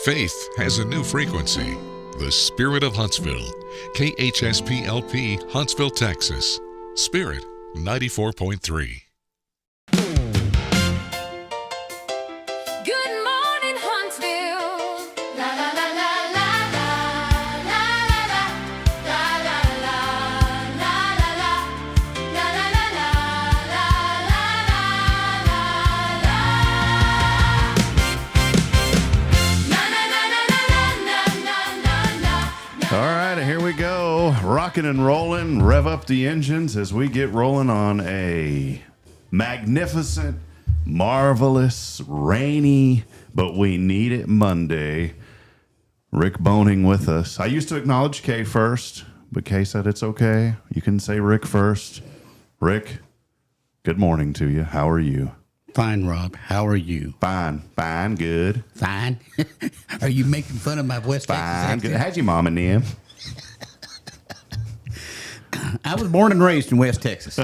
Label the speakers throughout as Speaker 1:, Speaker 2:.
Speaker 1: Faith has a new frequency. The Spirit of Huntsville. KHSPLP, Huntsville, Texas. Spirit 94.3.
Speaker 2: All right, here we go. Rocking and rolling. Rev up the engines as we get rolling on a magnificent, marvelous, rainy, but we need it Monday. Rick Boehning with us. I used to acknowledge Kaye first, but Kaye said it's okay. You can say Rick first. Rick, good morning to you. How are you?
Speaker 3: Fine, Rob. How are you?
Speaker 2: Fine, good.
Speaker 3: Fine. Are you making fun of my West Texas
Speaker 2: Fine,
Speaker 3: accent?
Speaker 2: good. How's your mom and them?
Speaker 3: I was born and raised in West Texas.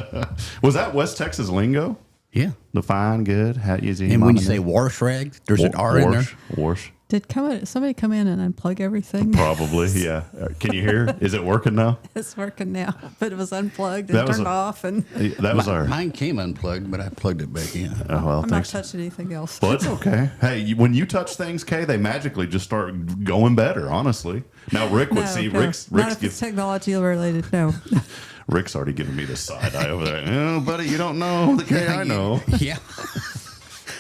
Speaker 2: Was that West Texas lingo?
Speaker 3: Yeah.
Speaker 2: The fine, good. How is your
Speaker 3: And
Speaker 2: mom
Speaker 3: when you
Speaker 2: and
Speaker 3: say
Speaker 2: them?
Speaker 3: wash rag, there's an R in there.
Speaker 2: Wash.
Speaker 4: Did somebody come in and unplug everything?
Speaker 2: Probably, yeah. Can you hear? Is it working now?
Speaker 4: It's working now, but it was unplugged and turned off, and
Speaker 2: That was our.
Speaker 3: Mine came unplugged, but I plugged it back in.
Speaker 2: Oh, well,
Speaker 4: I'm not
Speaker 2: thanks.
Speaker 4: touching anything else.
Speaker 2: Well, it's okay. Hey, when you touch things, Kaye, they magically just start going better. Honestly, now Rick would see Rick's
Speaker 4: not if it's technology related. No.
Speaker 2: Rick's already giving me the side eye over there. Oh, buddy, you don't know the Kaye I know.
Speaker 3: Yeah.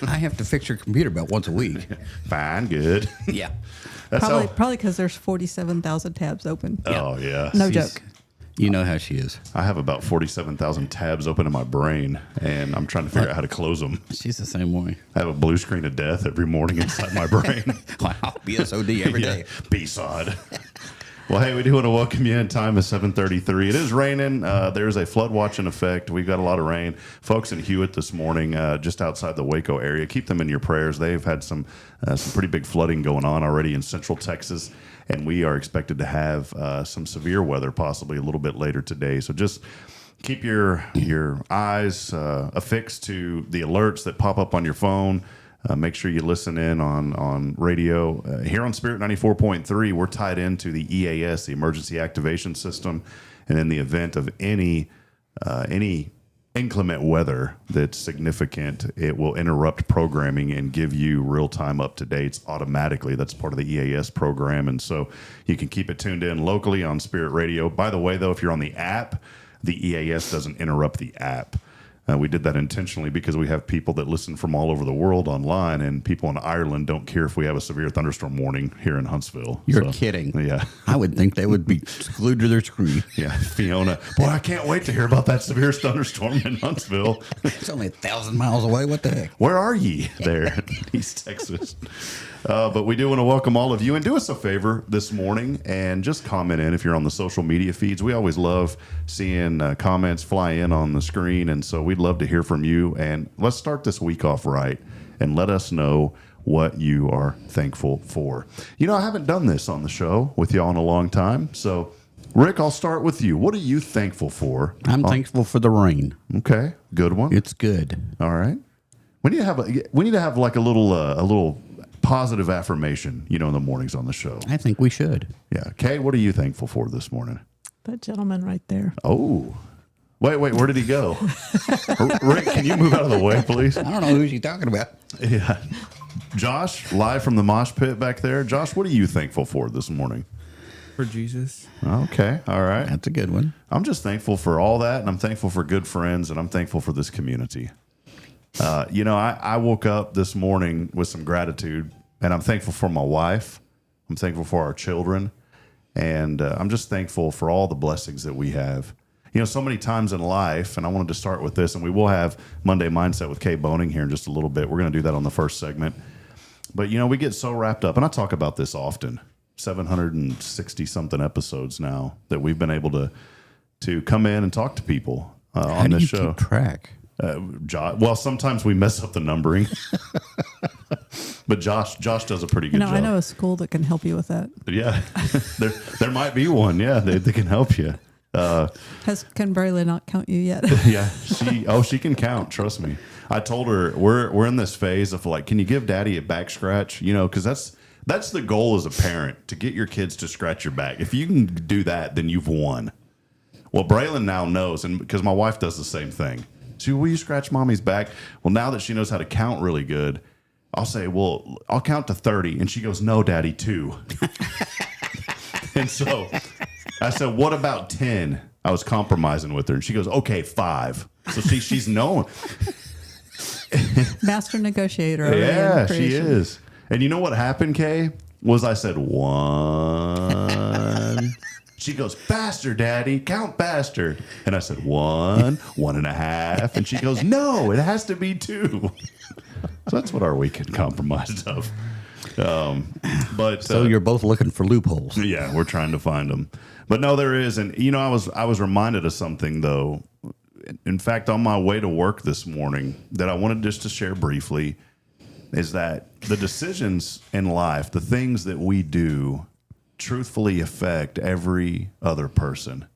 Speaker 3: I have to fix your computer about once a week.
Speaker 2: Fine, good.
Speaker 3: Yeah.
Speaker 2: That's
Speaker 4: Probably because there's 47,000 tabs open.
Speaker 2: Oh yeah.
Speaker 4: No
Speaker 3: She's-
Speaker 4: joke.
Speaker 3: You know how she is.
Speaker 2: I have about 47,000 tabs open in my brain, and I'm trying to figure out how to close them.
Speaker 3: She's the same way.
Speaker 2: I have a blue screen of death every morning inside my brain.
Speaker 3: Wow. BSOD every day.
Speaker 2: B-sod. Well, hey, we do want to welcome you in. Time is 7:33. It is raining. There's a flood watch in effect. We've got a lot of rain. Folks in Hewitt this morning, just outside the Waco area, keep them in your prayers. They've had some pretty big flooding going on already in central Texas, and we are expected to have some severe weather possibly a little bit later today. So just keep your eyes affixed to the alerts that pop up on your phone. Make sure you listen in on radio. Here on Spirit 94.3, we're tied into the EAS, the Emergency Activation System. And in the event of any inclement weather that's significant, it will interrupt programming and give you real-time up-to-dates automatically. That's part of the EAS program. And so you can keep it tuned in locally on Spirit Radio. By the way, though, if you're on the app, the EAS doesn't interrupt the app. We did that intentionally because we have people that listen from all over the world online, and people in Ireland don't care if we have a severe thunderstorm warning here in Huntsville.
Speaker 3: You're kidding.
Speaker 2: Yeah.
Speaker 3: I would think they would be glued to their screen.
Speaker 2: Yeah. Fiona. Boy, I can't wait to hear about that severe thunderstorm in Huntsville.
Speaker 3: It's only 1,000 miles away. What the heck?
Speaker 2: Where are ye there in East Texas? But we do want to welcome all of you, and do us a favor this morning and just comment in if you're on the social media feeds. We always love seeing comments fly in on the screen, and so we'd love to hear from you. And let's start this week off right and let us know what you are thankful for. You know, I haven't done this on the show with y'all in a long time, so Rick, I'll start with you. What are you thankful for?
Speaker 3: I'm thankful for the rain.
Speaker 2: Okay, good one.
Speaker 3: It's good.
Speaker 2: All right. We need to have like a little positive affirmation, in the mornings on the show.
Speaker 3: I think we should.
Speaker 2: Yeah. Kaye, what are you thankful for this morning?
Speaker 4: That gentleman right there.
Speaker 2: Oh, wait, where did he go? Rick, can you move out of the way, please?
Speaker 3: I don't know who she's talking about.
Speaker 2: Yeah. Josh, live from the mosh pit back there. Josh, what are you thankful for this morning?
Speaker 5: For Jesus.
Speaker 2: Okay. All right.
Speaker 3: That's a good one.
Speaker 2: I'm just thankful for all that, and I'm thankful for good friends, and I'm thankful for this community. I woke up this morning with some gratitude, and I'm thankful for my wife. I'm thankful for our children, and I'm just thankful for all the blessings that we have. So many times in life, and I wanted to start with this, and we will have Monday Mindset with Kaye Boehning here in just a little bit. We're going to do that on the first segment. But, we get so wrapped up, and I talk about this often, 760-something episodes now that we've been able to come in and talk to people on this show.
Speaker 3: How do you keep track?
Speaker 2: Well, sometimes we mess up the numbering, but Josh does a pretty good job.
Speaker 4: I know a school that can help you with that.
Speaker 2: But yeah, there might be one. Yeah, they can help you.
Speaker 4: Can barely not count you yet.
Speaker 2: Yeah, she can count. Trust me. I told her we're in this phase of like, can you give Daddy a back scratch? Because That's the goal as a parent, to get your kids to scratch your back. If you can do that, then you've won. Well, Braylon now knows, and because my wife does the same thing. She, will you scratch mommy's back? Well, now that she knows how to count really good, I'll say, well, I'll count to 30. And she goes, no, Daddy, 2. And so I said, what about 10? I was compromising with her. And she goes, okay, 5. So she's known.
Speaker 4: Master negotiator. Over
Speaker 2: Yeah,
Speaker 4: in
Speaker 2: she
Speaker 4: creation.
Speaker 2: is. And you know what happened, Kaye? Was I said 1. She goes, faster, Daddy, count faster. And I said 1, 1.5. And she goes, no, it has to be 2. So that's what our weekend compromised of. But
Speaker 3: So you're both looking for loopholes.
Speaker 2: yeah, we're trying to find them. But no, there is. And, you know, I was reminded of something, though. In fact, on my way to work this morning that I wanted just to share briefly is that the decisions in life, the things that we do, truthfully affect every other person.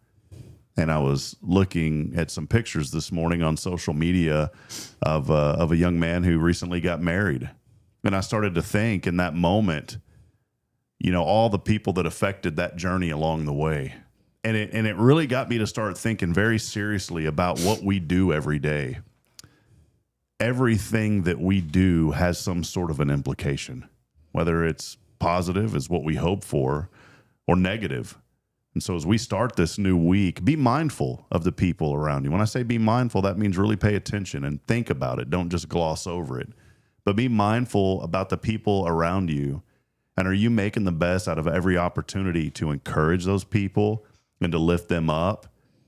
Speaker 2: And I was looking at some pictures this morning on social media of a young man who recently got married. And I started to think in that moment, you know, all the people that affected that journey along the way. And it really got me to start thinking very seriously about what we do every day. Everything that we do has some sort of an implication, whether it's positive is what we hope for or negative. And so as we start this new week, be mindful of the people around you. When I say be mindful, that means really pay attention and think about it. Don't just gloss over it, but be mindful about the people around you. And are you making the best out of every opportunity to encourage those people and to lift them up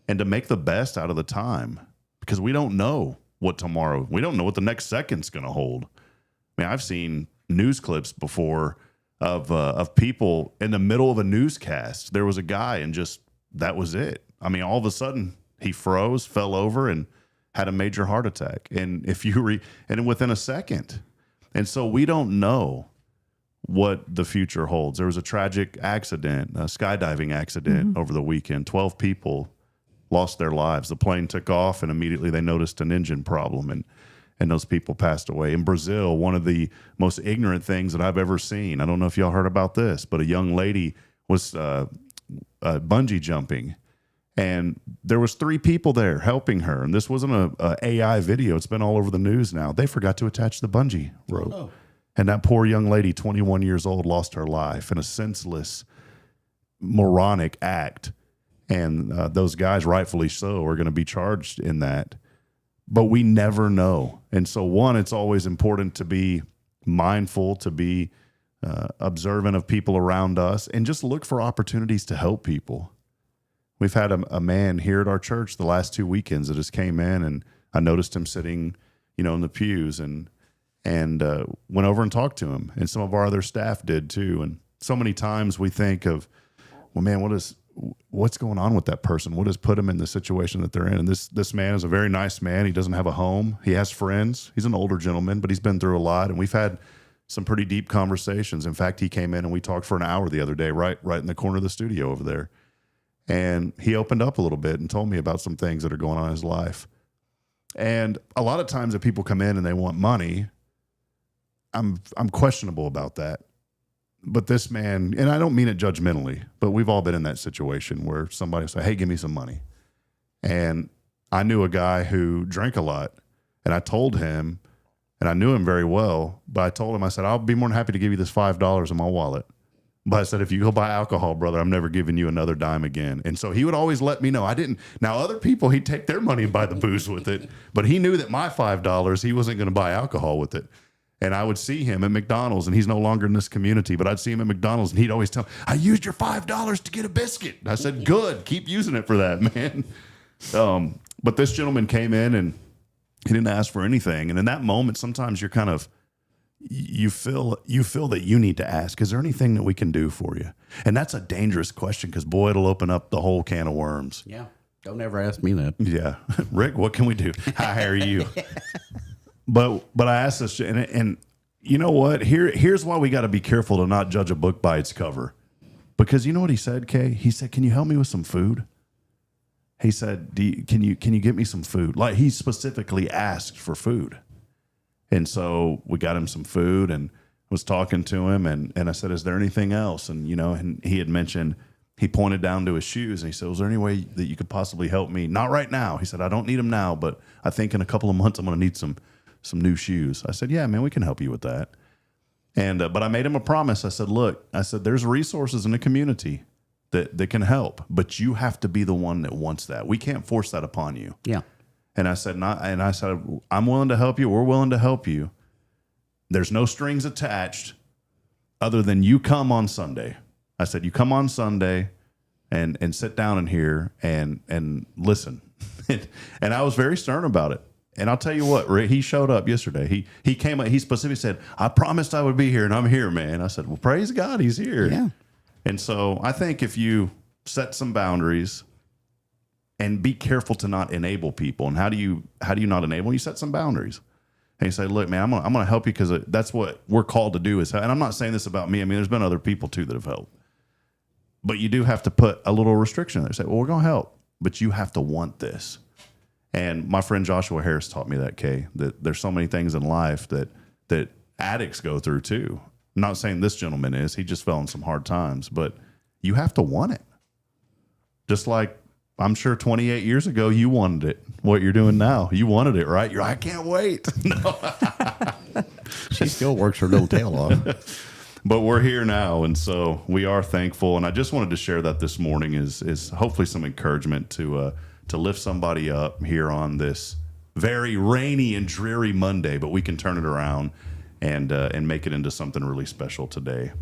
Speaker 2: and to make the best out of the time? Because we don't know we don't know what the next second's going to hold. I mean, I've seen news clips before of people in the middle of a newscast. There was a guy and just, that was it. I mean, all of a sudden he froze, fell over and had a major heart attack. And and within a second. And so we don't know what the future holds. There was a tragic accident, a skydiving accident over the weekend. 12 people lost their lives. The plane took off and immediately they noticed an engine problem and those people passed away. In Brazil, one of the most ignorant things that I've ever seen, I don't know if y'all heard about this, but a young lady was bungee jumping and there was 3 people there helping her. And this wasn't a AI video. It's been all over the news now. They forgot to attach the bungee rope. Oh. And that poor young lady, 21 years old, lost her life in a senseless, moronic act. And those guys, rightfully so, are going to be charged in that. But we never know. And so, one, it's always important to be mindful, to be observant of people around us, and just look for opportunities to help people. We've had a man here at our church the last 2 weekends that just came in, and I noticed him sitting, you know, in the pews, and went over and talked to him. And some of our other staff did too. And so many times we think of, well, man, what's going on with that person? What has put them in the situation that they're in? And this man is a very nice man. He doesn't have a home. He has friends. He's an older gentleman, but he's been through a lot. And we've had some pretty deep conversations. In fact, he came in and we talked for an hour the other day, right in the corner of the studio over there. And he opened up a little bit and told me about some things that are going on in his life. And a lot of times if people come in and they want money, I'm questionable about that. But this man, and I don't mean it judgmentally, but we've all been in that situation where somebody will say, hey, give me some money. And I knew a guy who drank a lot, and I told him, and I knew him very well, but I told him, I said, I'll be more than happy to give you this $5 in my wallet. But I said, if you go buy alcohol, brother, I'm never giving you another dime again. And so he would always let me know. I didn't. Now, other people, he'd take their money and buy the booze with it, but he knew that my $5, he wasn't going to buy alcohol with it. And I would see him at McDonald's, and he's no longer in this community, but I'd see him at McDonald's, and he'd always tell me, I used your $5 to get a biscuit. I said, good, keep using it for that, man. But this gentleman came in, and he didn't ask for anything. And in that moment, sometimes you're kind of, you feel that you need to ask, is there anything that we can do for you? And that's a dangerous question because, boy, it'll open up the whole can of worms.
Speaker 3: Yeah, don't ever ask me that.
Speaker 2: Yeah. Rick, what can we do? Hi, how are you? But I asked this, and you know what? Here's why we got to be careful to not judge a book by its cover. Because you know what he said, Kaye? He said, can you help me with some food? He said, can you get me some food? Like, he specifically asked for food. And so we got him some food, and was talking to him, and I said, is there anything else? And, and he had mentioned, he pointed down to his shoes, and he said, was there any way that you could possibly help me? Not right now. He said, I don't need them now, but I think in a couple of months I'm going to need some new shoes. I said, yeah, man, we can help you with that. And but I made him a promise. I said, look, there's resources in the community that can help, but you have to be the one that wants that. We can't force that upon you.
Speaker 3: Yeah.
Speaker 2: And I said, I'm willing to help you. We're willing to help you. There's no strings attached other than you come on Sunday. I said, you come on Sunday and sit down in here and listen. And I was very stern about it. And I'll tell you what, Rick, he showed up yesterday. He came up, he specifically said, I promised I would be here, and I'm here, man. I said, well, praise God, he's here.
Speaker 3: Yeah. And
Speaker 2: so I think if you set some boundaries and be careful to not enable people. And how do you not enable? You set some boundaries. And you say, look, man, I'm going to help you because that's what we're called to do. And I'm not saying this about me. I mean, there's been other people too that have helped. But you do have to put a little restriction there. Say, well, we're going to help, but you have to want this. And my friend Joshua Harris taught me that, Kaye, that there's so many things in life that addicts go through too. I'm not saying this gentleman is. He just fell in some hard times. But you have to want it. Just like I'm sure 28 years ago, you wanted it. What you're doing now, you wanted it, right? I can't wait. No.
Speaker 3: She still works her little tail off.
Speaker 2: But we're here now, and so we are thankful. And I just wanted to share that this morning is hopefully some encouragement to lift somebody up here on this very rainy and dreary Monday, but we can turn it around and make it into something really special today.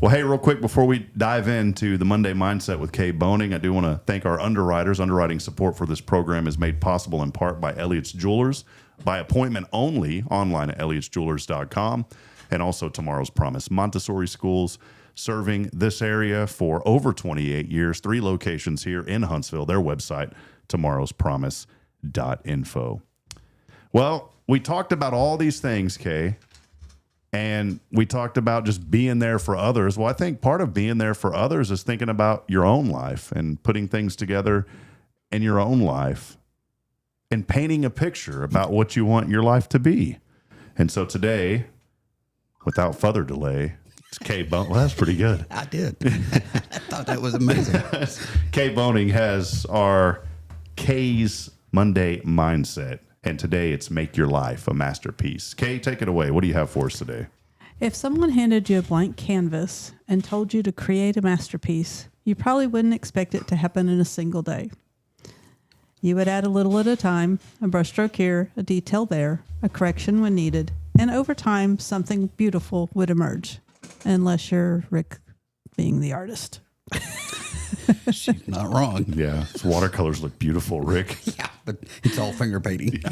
Speaker 2: Well, hey, real quick, before we dive into the Monday Mindset with Kaye Boehning, I do want to thank our underwriters. Underwriting support for this program is made possible in part by Elliott's Jewelers, by appointment only, online at elliotsjewelers.com, and also Tomorrow's Promise Montessori schools, serving this area for over 28 years, 3 locations here in Huntsville. Their website, tomorrowspromise.info. Well, we talked about all these things, Kaye, and we talked about just being there for others. Well, I think part of being there for others is thinking about your own life and putting things together in your own life and painting a picture about what you want your life to be. And so today, without further delay, it's Kaye Boehning. Well, that's pretty good.
Speaker 3: I did. I thought that was amazing.
Speaker 2: Kaye Boehning has our Kaye's Monday Mindset. And today it's Make Your Life a Masterpiece. Kaye, take it away. What do you have for us today?
Speaker 4: If someone handed you a blank canvas and told you to create a masterpiece, you probably wouldn't expect it to happen in a single day. You would add a little at a time, a brushstroke here, a detail there, a correction when needed, and over time, something beautiful would emerge, unless you're Rick being the artist.
Speaker 3: She's not wrong.
Speaker 2: Yeah, his watercolors look beautiful, Rick.
Speaker 3: Yeah, but it's all finger painting.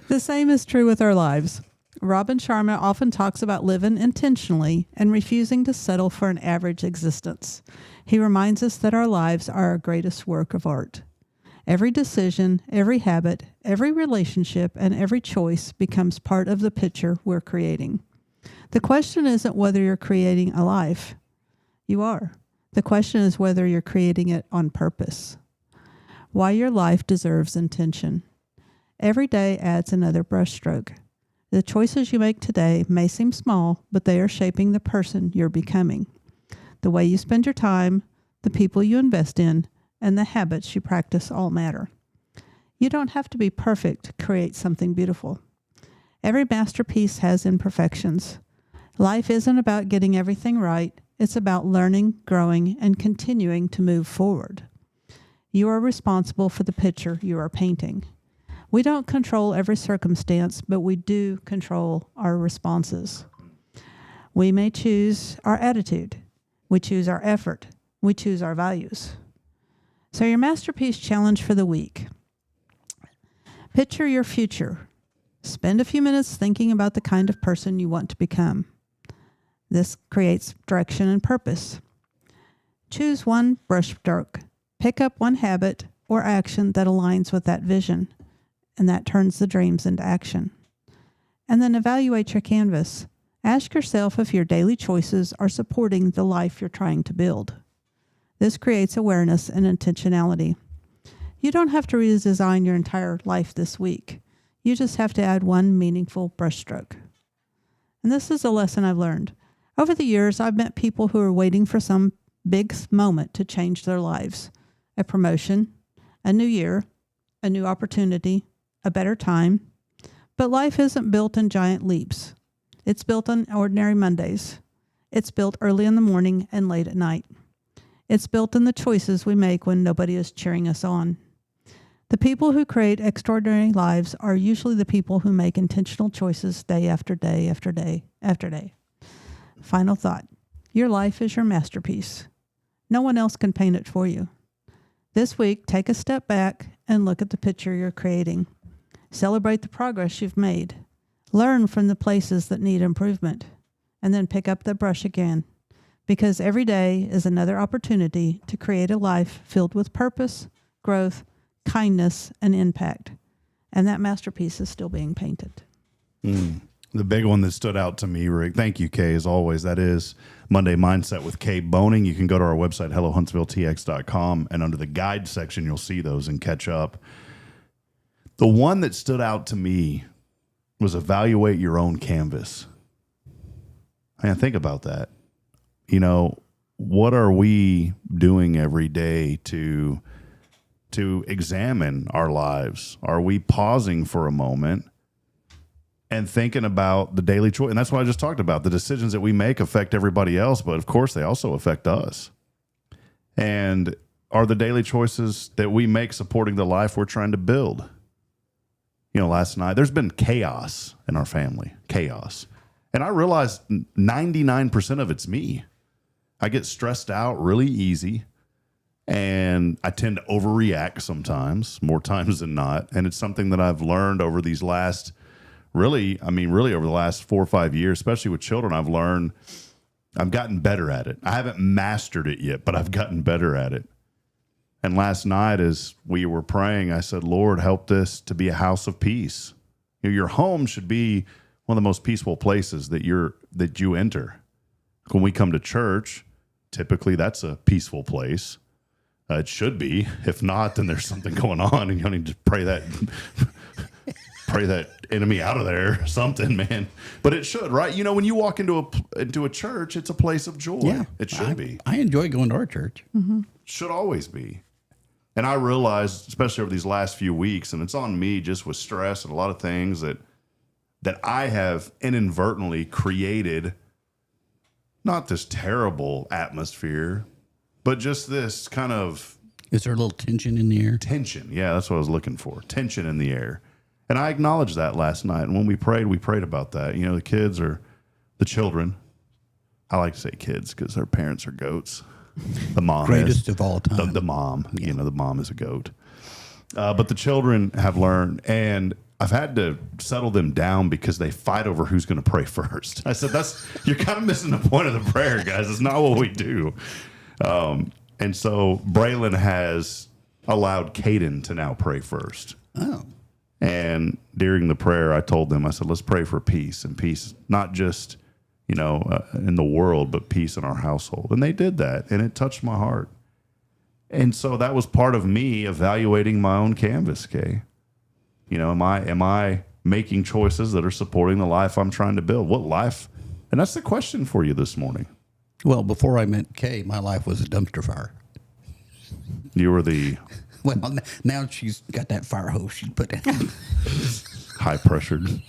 Speaker 4: The same is true with our lives. Robin Sharma often talks about living intentionally and refusing to settle for an average existence. He reminds us that our lives are our greatest work of art. Every decision, every habit, every relationship, and every choice becomes part of the picture we're creating. The question isn't whether you're creating a life. You are. The question is whether you're creating it on purpose. Why your life deserves intention. Every day adds another brushstroke. The choices you make today may seem small, but they are shaping the person you're becoming. The way you spend your time, the people you invest in, and the habits you practice all matter. You don't have to be perfect to create something beautiful. Every masterpiece has imperfections. Life isn't about getting everything right. It's about learning, growing, and continuing to move forward. You are responsible for the picture you are painting. We don't control every circumstance, but we do control our responses. We may choose our attitude. We choose our effort. We choose our values. So your masterpiece challenge for the week. Picture your future. Spend a few minutes thinking about the kind of person you want to become. This creates direction and purpose. Choose one brushstroke. Pick up one habit or action that aligns with that vision, and that turns the dreams into action. And then evaluate your canvas. Ask yourself if your daily choices are supporting the life you're trying to build. This creates awareness and intentionality. You don't have to redesign your entire life this week. You just have to add one meaningful brushstroke. And this is a lesson I've learned. Over the years, I've met people who are waiting for some big moment to change their lives. A promotion, a new year, a new opportunity, a better time. But life isn't built in giant leaps. It's built on ordinary Mondays. It's built early in the morning and late at night. It's built in the choices we make when nobody is cheering us on. The people who create extraordinary lives are usually the people who make intentional choices day after day after day after day. Final thought. Your life is your masterpiece. No one else can paint it for you. This week, take a step back and look at the picture you're creating. Celebrate the progress you've made. Learn from the places that need improvement. And then pick up the brush again. Because every day is another opportunity to create a life filled with purpose, growth, kindness, and impact. And that masterpiece is still being painted.
Speaker 2: The big one that stood out to me, Rick, thank you, Kaye, as always, that is Monday Mindset with Kaye Boehning. You can go to our website, hellohuntsvilletx.com, and under the guide section, you'll see those and catch up. The one that stood out to me was evaluate your own canvas. Man, think about that. You know, what are we doing every day to examine our lives? Are we pausing for a moment and thinking about the daily choice? And that's what I just talked about. The decisions that we make affect everybody else, but of course they also affect us. And are the daily choices that we make supporting the life we're trying to build? You know, last night, there's been chaos in our family, chaos. And I realized 99% of it's me. I get stressed out really easy, and I tend to overreact sometimes, more times than not. And it's something that I've learned over these last, really over the last 4 or 5 years, especially with children. I've gotten better at it. I haven't mastered it yet, but I've gotten better at it. And last night, as we were praying, I said, Lord, help this to be a house of peace. You know, your home should be one of the most peaceful places that you enter. When we come to church, typically that's a peaceful place. It should be. If not, then there's something going on, and you need to pray that enemy out of there, something, man. But it should, right? You know, when you walk into a church, it's a place of joy.
Speaker 3: Yeah,
Speaker 2: it should be.
Speaker 3: I enjoy going to our church.
Speaker 4: Mm-hmm.
Speaker 2: Should always be. And I realized, especially over these last few weeks, and it's on me just with stress and a lot of things that I have inadvertently created, not this terrible atmosphere, but just this kind of...
Speaker 3: Is there a little tension in the air?
Speaker 2: Tension. Yeah, that's what I was looking for. Tension in the air. And I acknowledged that last night. And when we prayed about that. You know, the children. I like to say kids because their parents are goats. The mom
Speaker 3: Greatest of all time.
Speaker 2: The mom. Yeah. You know, the mom is a goat. But the children have learned, and I've had to settle them down because they fight over who's going to pray first. I said, you're kind of missing the point of the prayer, guys. It's not what we do. And so Braylon has allowed Caden to now pray first.
Speaker 3: Oh.
Speaker 2: And during the prayer, I told them, I said, let's pray for peace, and peace, not just, in the world, but peace in our household. And they did that, and it touched my heart. And so that was part of me evaluating my own canvas, Kaye. You know, am I making choices that are supporting the life I'm trying to build? What life? And that's the question for you this morning.
Speaker 3: Well, before I met Kaye, my life was a dumpster fire.
Speaker 2: You were the...
Speaker 3: Well, now she's got that fire hose she put in.
Speaker 2: High pressured.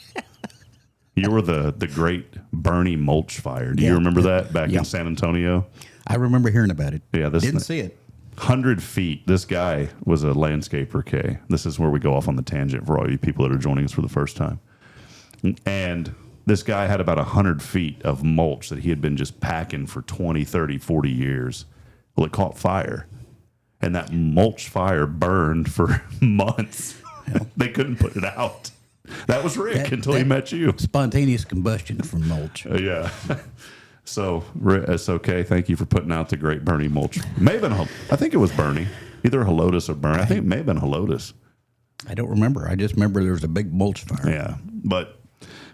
Speaker 2: You were the great Bernie mulch fire. Do you remember that back in San Antonio?
Speaker 3: I remember hearing about it.
Speaker 2: Yeah,
Speaker 3: didn't see it.
Speaker 2: 100 feet. This guy was a landscaper, Kaye. This is where we go off on the tangent for all you people that are joining us for the first time. And this guy had about 100 feet of mulch that he had been just packing for 20, 30, 40 years. Well, it caught fire. And that mulch fire burned for months. They couldn't put it out. That was Rick until he met you.
Speaker 3: Spontaneous combustion from mulch.
Speaker 2: Yeah. So it's okay. Thank you for putting out the great Bernie mulch. May have been, I think it was Bernie. Either Helotus or Bernie. I think it may have been Helotus.
Speaker 3: I don't remember. I just remember there was a big mulch fire.
Speaker 2: Yeah. But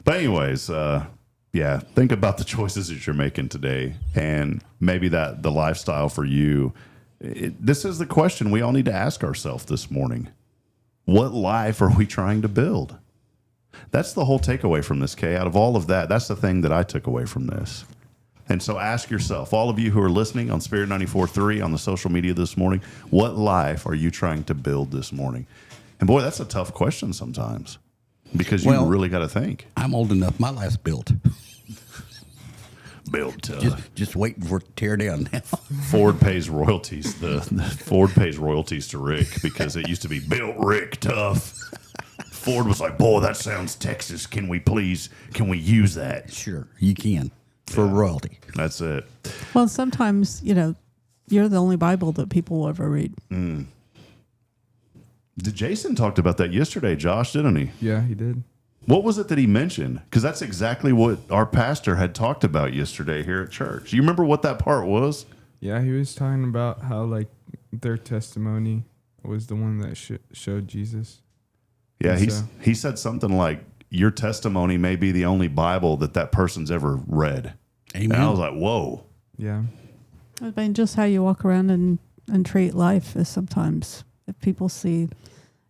Speaker 2: anyways, think about the choices that you're making today, and maybe that the lifestyle for you. This is the question we all need to ask ourselves this morning. What life are we trying to build? That's the whole takeaway from this, Kay. Out of all of that, that's the thing that I took away from this. And so ask yourself, all of you who are listening on Spirit 94.3 on the social media this morning, what life are you trying to build this morning? And boy, that's a tough question sometimes because you really got to think.
Speaker 3: I'm old enough. My life's built.
Speaker 2: Built.
Speaker 3: Just waiting for it to tear down now.
Speaker 2: Ford pays royalties. The Ford pays royalties to Rick because it used to be built Rick tough. Ford was like, boy, that sounds Texas. Can we use that?
Speaker 3: Sure, you can. For royalty.
Speaker 2: That's it.
Speaker 4: Well, sometimes, you're the only Bible that people will ever read.
Speaker 2: Jason talked about that yesterday, Josh, didn't he?
Speaker 5: Yeah, he did.
Speaker 2: What was it that he mentioned? Because that's exactly what our pastor had talked about yesterday here at church. You remember what that part was?
Speaker 5: Yeah, he was talking about how like their testimony was the one that showed Jesus.
Speaker 2: Yeah,
Speaker 5: And
Speaker 2: he said something like, your testimony may be the only Bible that person's ever read.
Speaker 3: Amen.
Speaker 2: And I was like, whoa.
Speaker 5: Yeah.
Speaker 4: I mean, just how you walk around and treat life is sometimes, if people see,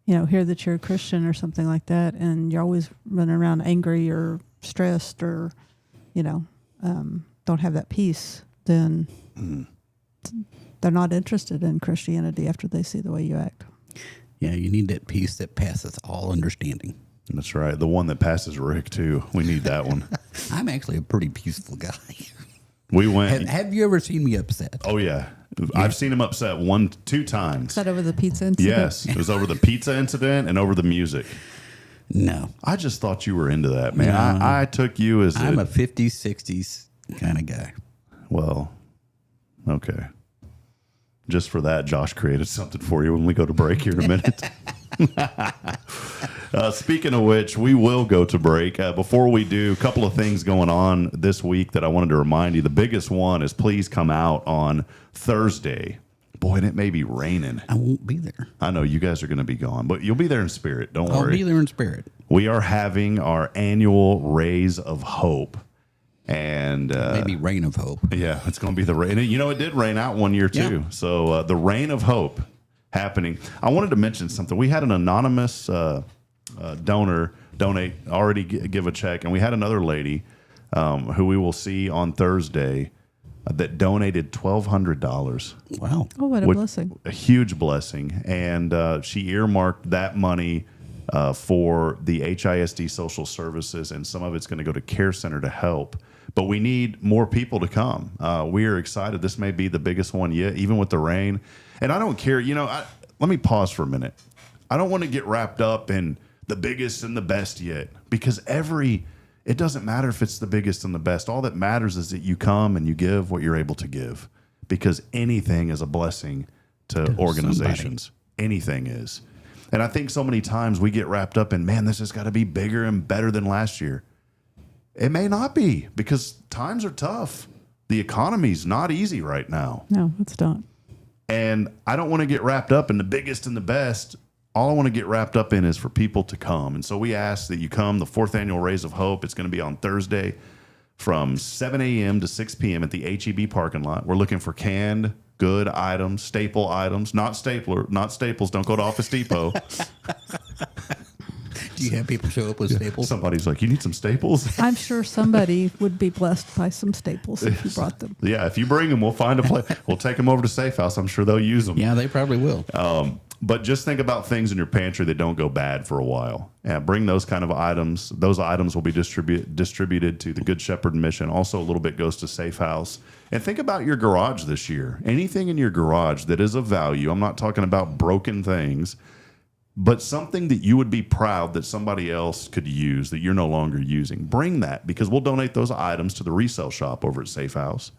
Speaker 4: hear that you're a Christian or something like that, and you're always running around angry or stressed or, don't have that peace, then they're not interested in Christianity after they see the way you act.
Speaker 3: Yeah, you need that peace that passeth all understanding.
Speaker 2: That's right. The one that passes Rick, too. We need that one.
Speaker 3: I'm actually a pretty peaceful guy.
Speaker 2: We went.
Speaker 3: Have you ever seen me upset?
Speaker 2: Oh, yeah. I've seen him upset 2 times.
Speaker 4: Is that over the pizza incident?
Speaker 2: Yes. It was over the pizza incident and over the music.
Speaker 3: No.
Speaker 2: I just thought you were into that, man.
Speaker 3: No.
Speaker 2: I took you as
Speaker 3: I'm a 50s, 60s kind of guy.
Speaker 2: Well, okay. Just for that, Josh created something for you when we go to break here in a minute. Speaking of which, we will go to break. Before we do, a couple of things going on this week that I wanted to remind you. The biggest one is please come out on Thursday. Boy, and it may be raining.
Speaker 3: I won't be there.
Speaker 2: I know you guys are going to be gone, but you'll be there in spirit. Don't worry.
Speaker 3: I'll be there in spirit.
Speaker 2: We are having our annual Rays of Hope. And
Speaker 3: Maybe Rain of Hope.
Speaker 2: yeah, it's going to be the rain. It did rain out one year too.
Speaker 3: Yeah.
Speaker 2: So the Rain of Hope happening. I wanted to mention something. We had an anonymous donor donate, already give a check, and we had another lady who we will see on Thursday that donated $1,200.
Speaker 3: Wow.
Speaker 4: Oh, what a blessing.
Speaker 2: A huge blessing. And she earmarked that money for the HISD social services, and some of it's going to go to Care Center to help. But we need more people to come. We are excited. This may be the biggest one yet, even with the rain. And I don't care. Let me pause for a minute. I don't want to get wrapped up in the biggest and the best yet, because it doesn't matter if it's the biggest and the best. All that matters is that you come and you give what you're able to give, because anything is a blessing to organizations. Anything is. And I think so many times we get wrapped up in, man, this has got to be bigger and better than last year. It may not be, because times are tough. The economy's not easy right now.
Speaker 4: No, it's not.
Speaker 2: And I don't want to get wrapped up in the biggest and the best. All I want to get wrapped up in is for people to come. And so we ask that you come, the 4th Annual Rays of Hope. It's going to be on Thursday from 7 a.m. to 6 p.m. at the HEB parking lot. We're looking for canned good items, staple items, not staples. Don't go to Office Depot.
Speaker 3: Do you have people show up with staples?
Speaker 2: Somebody's like, you need some staples?
Speaker 4: I'm sure somebody would be blessed by some staples if you brought them.
Speaker 2: Yeah, if you bring them, we'll find a place. We'll take them over to Safe House. I'm sure they'll use them.
Speaker 3: Yeah, they probably will.
Speaker 2: But just think about things in your pantry that don't go bad for a while. Yeah, bring those kind of items. Those items will be distributed to the Good Shepherd Mission. Also, a little bit goes to Safe House. And think about your garage this year. Anything in your garage that is of value. I'm not talking about broken things, but something that you would be proud that somebody else could use that you're no longer using. Bring that, because we'll donate those items to the resale shop over at Safe House.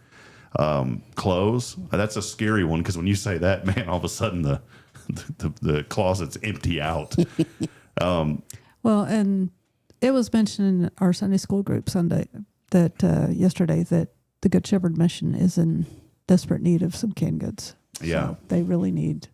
Speaker 2: Clothes, that's a scary one, because when you say that, man, all of a sudden the closet's empty out.
Speaker 4: Well, and it was mentioned in our Sunday school group yesterday that the Good Shepherd Mission is in desperate need of some canned goods.
Speaker 2: Yeah.
Speaker 4: So they really need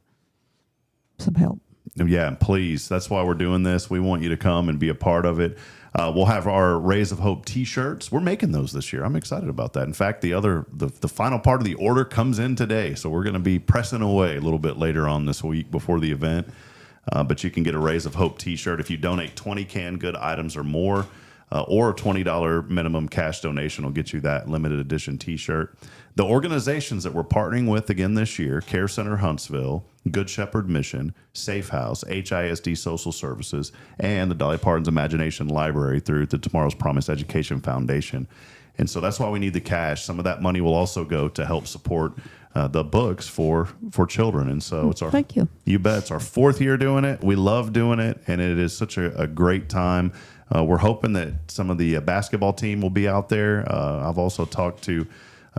Speaker 4: some help.
Speaker 2: Yeah, please. That's why we're doing this. We want you to come and be a part of it. We'll have our Rays of Hope T-shirts. We're making those this year. I'm excited about that. In fact, the final part of the order comes in today, so we're going to be pressing away a little bit later on this week before the event. But you can get a Rays of Hope t-shirt if you donate 20 canned good items or more, or a $20 minimum cash donation will get you that limited edition t-shirt. The organizations that we're partnering with again this year: Care Center Huntsville, Good Shepherd Mission, Safe House, HISD Social Services, and the Dolly Parton's Imagination Library through the Tomorrow's Promise Education Foundation. And so that's why we need the cash. Some of that money will also go to help support the books for children. And so it's our,
Speaker 4: thank you.
Speaker 2: You bet. It's our 4th year doing it. We love doing it, and it is such a great time. We're hoping that some of the basketball team will be out there. I've also talked to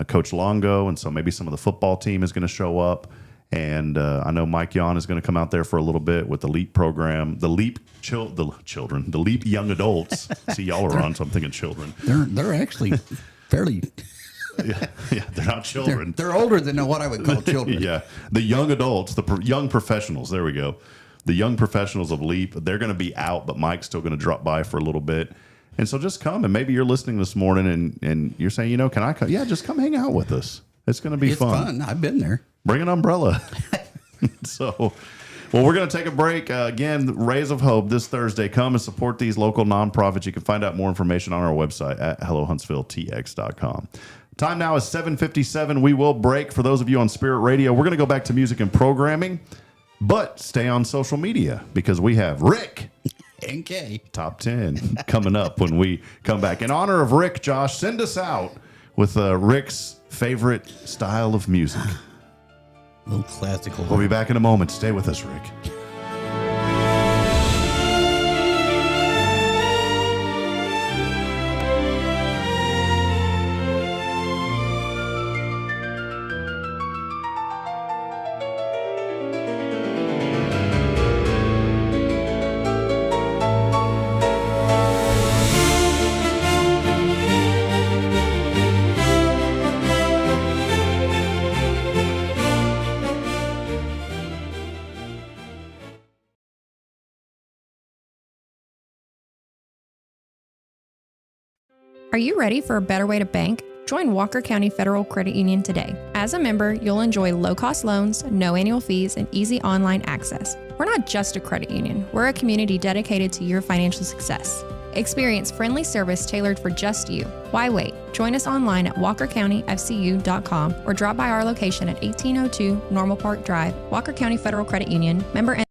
Speaker 2: Coach Longo, and so maybe some of the football team is going to show up. And I know Mike Yon is going to come out there for a little bit with the LEAP program, the LEAP children, the LEAP young adults. See, y'all are on, so I'm thinking children.
Speaker 3: They're actually fairly.
Speaker 2: Yeah, they're not children.
Speaker 3: They're older than what I would call children.
Speaker 2: Yeah, the young adults, young professionals. There we go. The young professionals of LEAP. They're going to be out, but Mike's still going to drop by for a little bit. And so just come, and maybe you're listening this morning and you're saying, can I come? Yeah, just come hang out with us. It's going to be fun.
Speaker 3: It's fun. I've been there.
Speaker 2: Bring an umbrella. So, well, we're going to take a break. Again, Rays of Hope this Thursday. Come and support these local nonprofits. You can find out more information on our website at hellohuntsvilletx.com. Time now is 7:57. We will break. For those of you on Spirit Radio, we're going to go back to music and programming, but stay on social media because we have Rick
Speaker 3: and Kaye
Speaker 2: Top 10 coming up when we come back. In honor of Rick, Josh, send us out with Rick's favorite style of music.
Speaker 3: A little classical.
Speaker 2: We'll be back in a moment. Stay with us, Rick.
Speaker 6: Are you ready for a better way to bank? Join Walker County Federal Credit Union today. As a member, you'll enjoy low-cost loans, no annual fees, and easy online access. We're not just a credit union. We're a community dedicated to your financial success. Experience friendly service tailored for just you. Why wait? Join us online at walkercountyfcu.com or drop by our location at 1802 Normal Park Drive, Walker County Federal Credit Union, member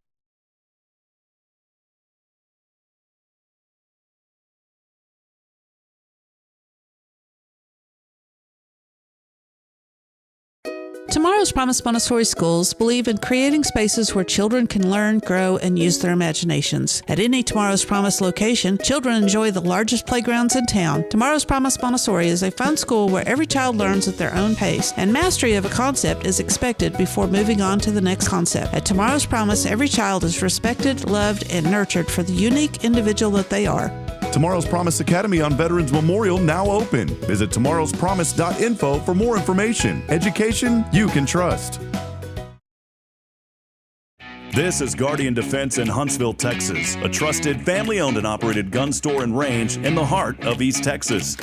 Speaker 4: Tomorrow's Promise Montessori schools believe in creating spaces where children can learn, grow, and use their imaginations. At any Tomorrow's Promise location, children enjoy the largest playgrounds in town. Tomorrow's Promise Montessori is a fun school where every child learns at their own pace, and mastery of a concept is expected before moving on to the next concept. At Tomorrow's Promise, every child is respected, loved, and nurtured for the unique individual that they are.
Speaker 7: Tomorrow's Promise Academy on Veterans Memorial now open. Visit tomorrowspromise.info for more information. Education you can trust. This is Guardian Defense in Huntsville, Texas, a trusted family-owned and operated gun store and range in the heart of East Texas.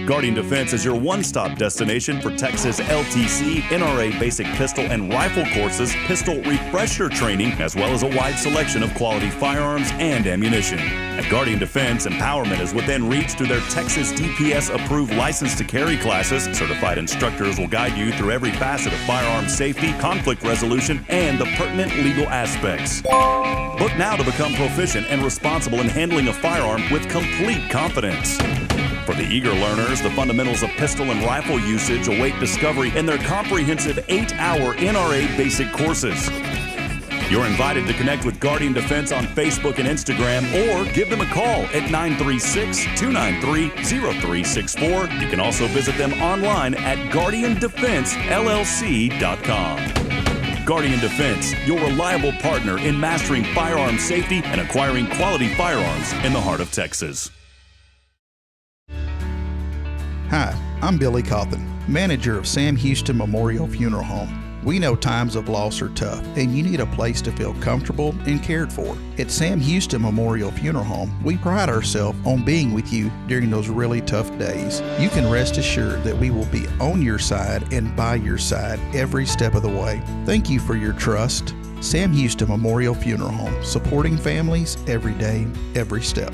Speaker 7: Guardian Defense is your one-stop destination for Texas LTC, NRA basic pistol and rifle courses, pistol refresher training, as well as a wide selection of quality firearms and ammunition. At Guardian Defense, empowerment is within reach through their Texas DPS-approved license to carry classes. Certified instructors will guide you through every facet of firearm safety, conflict resolution, and the pertinent legal aspects. Book now to become proficient and responsible in handling a firearm with complete confidence. For the eager learners, the fundamentals of pistol and rifle usage await discovery in their comprehensive 8-hour NRA basic courses. You're invited to connect with Guardian Defense on Facebook and Instagram or give them a call at 936-293-0364. You can also visit them online at guardiandefensellc.com. Guardian Defense, your reliable partner in mastering firearm safety and acquiring quality firearms in the heart of Texas.
Speaker 8: Hi, I'm Billy Cawthon, manager of Sam Houston Memorial Funeral Home. We know times of loss are tough, and you need a place to feel comfortable and cared for. At Sam Houston Memorial Funeral Home, we pride ourselves on being with you during those really tough days. You can rest assured that we will be on your side and by your side every step of the way. Thank you for your trust, Sam Houston Memorial Funeral Home, supporting families every day, every step.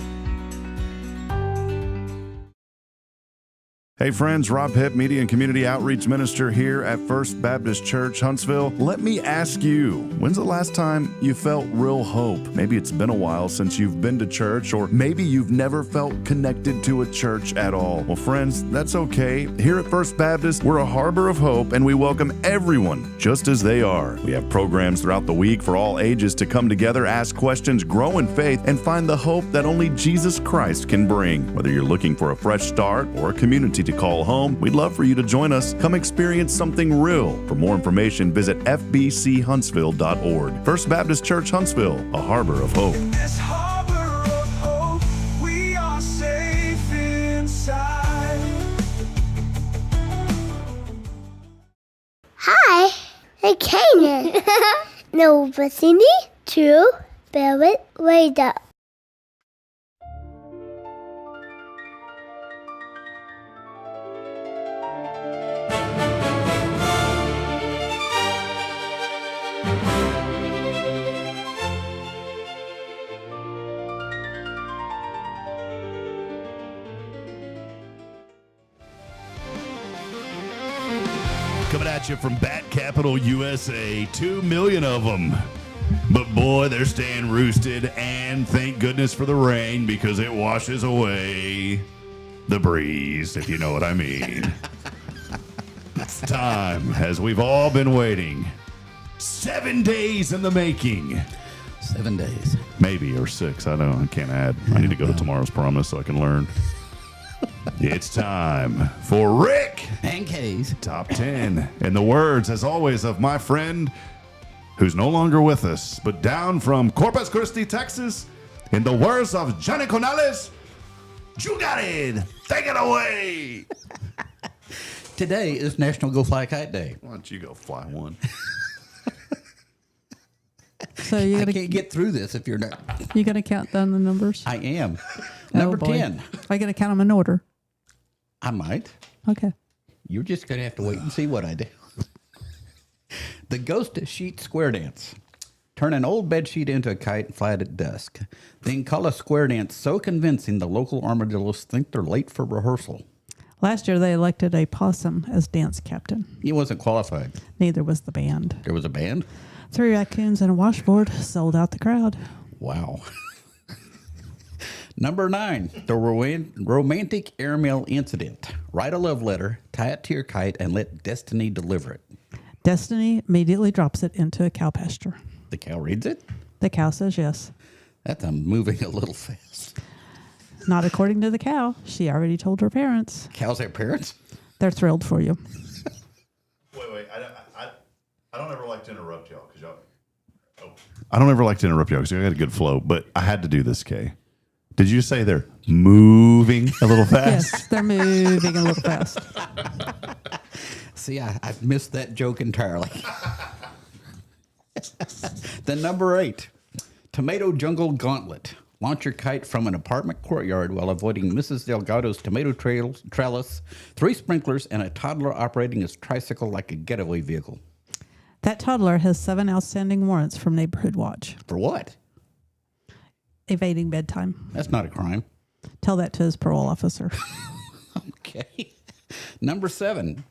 Speaker 2: Hey friends, Rob Hipp, Media and Community Outreach Minister here at First Baptist Church, Huntsville. Let me ask you, when's the last time you felt real hope? Maybe it's been a while since you've been to church, or maybe you've never felt connected to a church at all. Well, friends, that's okay. Here at First Baptist, we're a harbor of hope, and we welcome everyone just as they are. We have programs throughout the week for all ages to come together, ask questions, grow in faith, and find the hope that only Jesus Christ can bring. Whether you're looking for a fresh start or a community to call home, we'd love for you to join us. Come experience something real. For more information, visit fbchuntsville.org. First Baptist Church Huntsville, a harbor of hope.
Speaker 9: In this harbor of hope, we are safe inside.
Speaker 10: Hi, hey Kaye. No, Cindy, to Barrett Radar.
Speaker 2: Coming at you from Bat Capital USA, 2 million of them. But boy, they're staying roosted, and thank goodness for the rain because it washes away the breeze, if you know what I mean. It's time, as we've all been waiting. 7 days in the making.
Speaker 3: 7 days.
Speaker 2: Maybe, or 6. I don't know. I can't add. I need to go to Tomorrow's Promise so I can learn. It's time for Rick
Speaker 3: And Kaye's
Speaker 2: Top 10. In the words, as always, of my friend who's no longer with us, but down from Corpus Christi, Texas, in the words of Johnny Conales, you got it. Take it away.
Speaker 3: Today is National Go Fly a Kite Day.
Speaker 2: Why don't you go fly one?
Speaker 4: So you
Speaker 3: I
Speaker 4: gotta
Speaker 3: can't get through this if you're not.
Speaker 4: you gotta count down the numbers.
Speaker 3: I am.
Speaker 4: Oh,
Speaker 3: Number
Speaker 4: boy.
Speaker 3: 10.
Speaker 4: I gotta count them in order.
Speaker 3: I might.
Speaker 4: Okay.
Speaker 3: You're just going to have to wait and see what I do. The ghost sheet square dance. Turn an old bed sheet into a kite and fly it at dusk. Then call a square dance so convincing the local armadillos think they're late for rehearsal.
Speaker 4: Last year they elected a possum as dance captain.
Speaker 3: He wasn't qualified.
Speaker 4: Neither was the band.
Speaker 3: There was a band?
Speaker 4: 3 raccoons and a washboard sold out the crowd.
Speaker 3: Wow. Number 9, the romantic airmail incident. Write a love letter, tie it to your kite, and let destiny deliver it.
Speaker 4: Destiny immediately drops it into a cow pasture.
Speaker 3: The cow reads it?
Speaker 4: The cow says yes.
Speaker 3: That's moving a little fast.
Speaker 4: Not according to the cow. She already told her parents.
Speaker 3: Cows have parents?
Speaker 4: They're thrilled for you.
Speaker 2: Wait. I don't ever like to interrupt y'all because y'all. I don't ever like to interrupt y'all because y'all got a good flow, but I had to do this, Kay. Did you say they're moving a little fast?
Speaker 4: Yes, they're moving a little fast.
Speaker 3: See, I missed that joke entirely. Then number 8, tomato jungle gauntlet. Launch your kite from an apartment courtyard while avoiding Mrs. Delgado's tomato trellis, 3 sprinklers, and a toddler operating his tricycle like a getaway vehicle.
Speaker 4: That toddler has 7 outstanding warrants from Neighborhood Watch.
Speaker 3: For what?
Speaker 4: Evading bedtime.
Speaker 3: That's not a crime.
Speaker 4: Tell that to his parole officer.
Speaker 3: Okay. Number 7,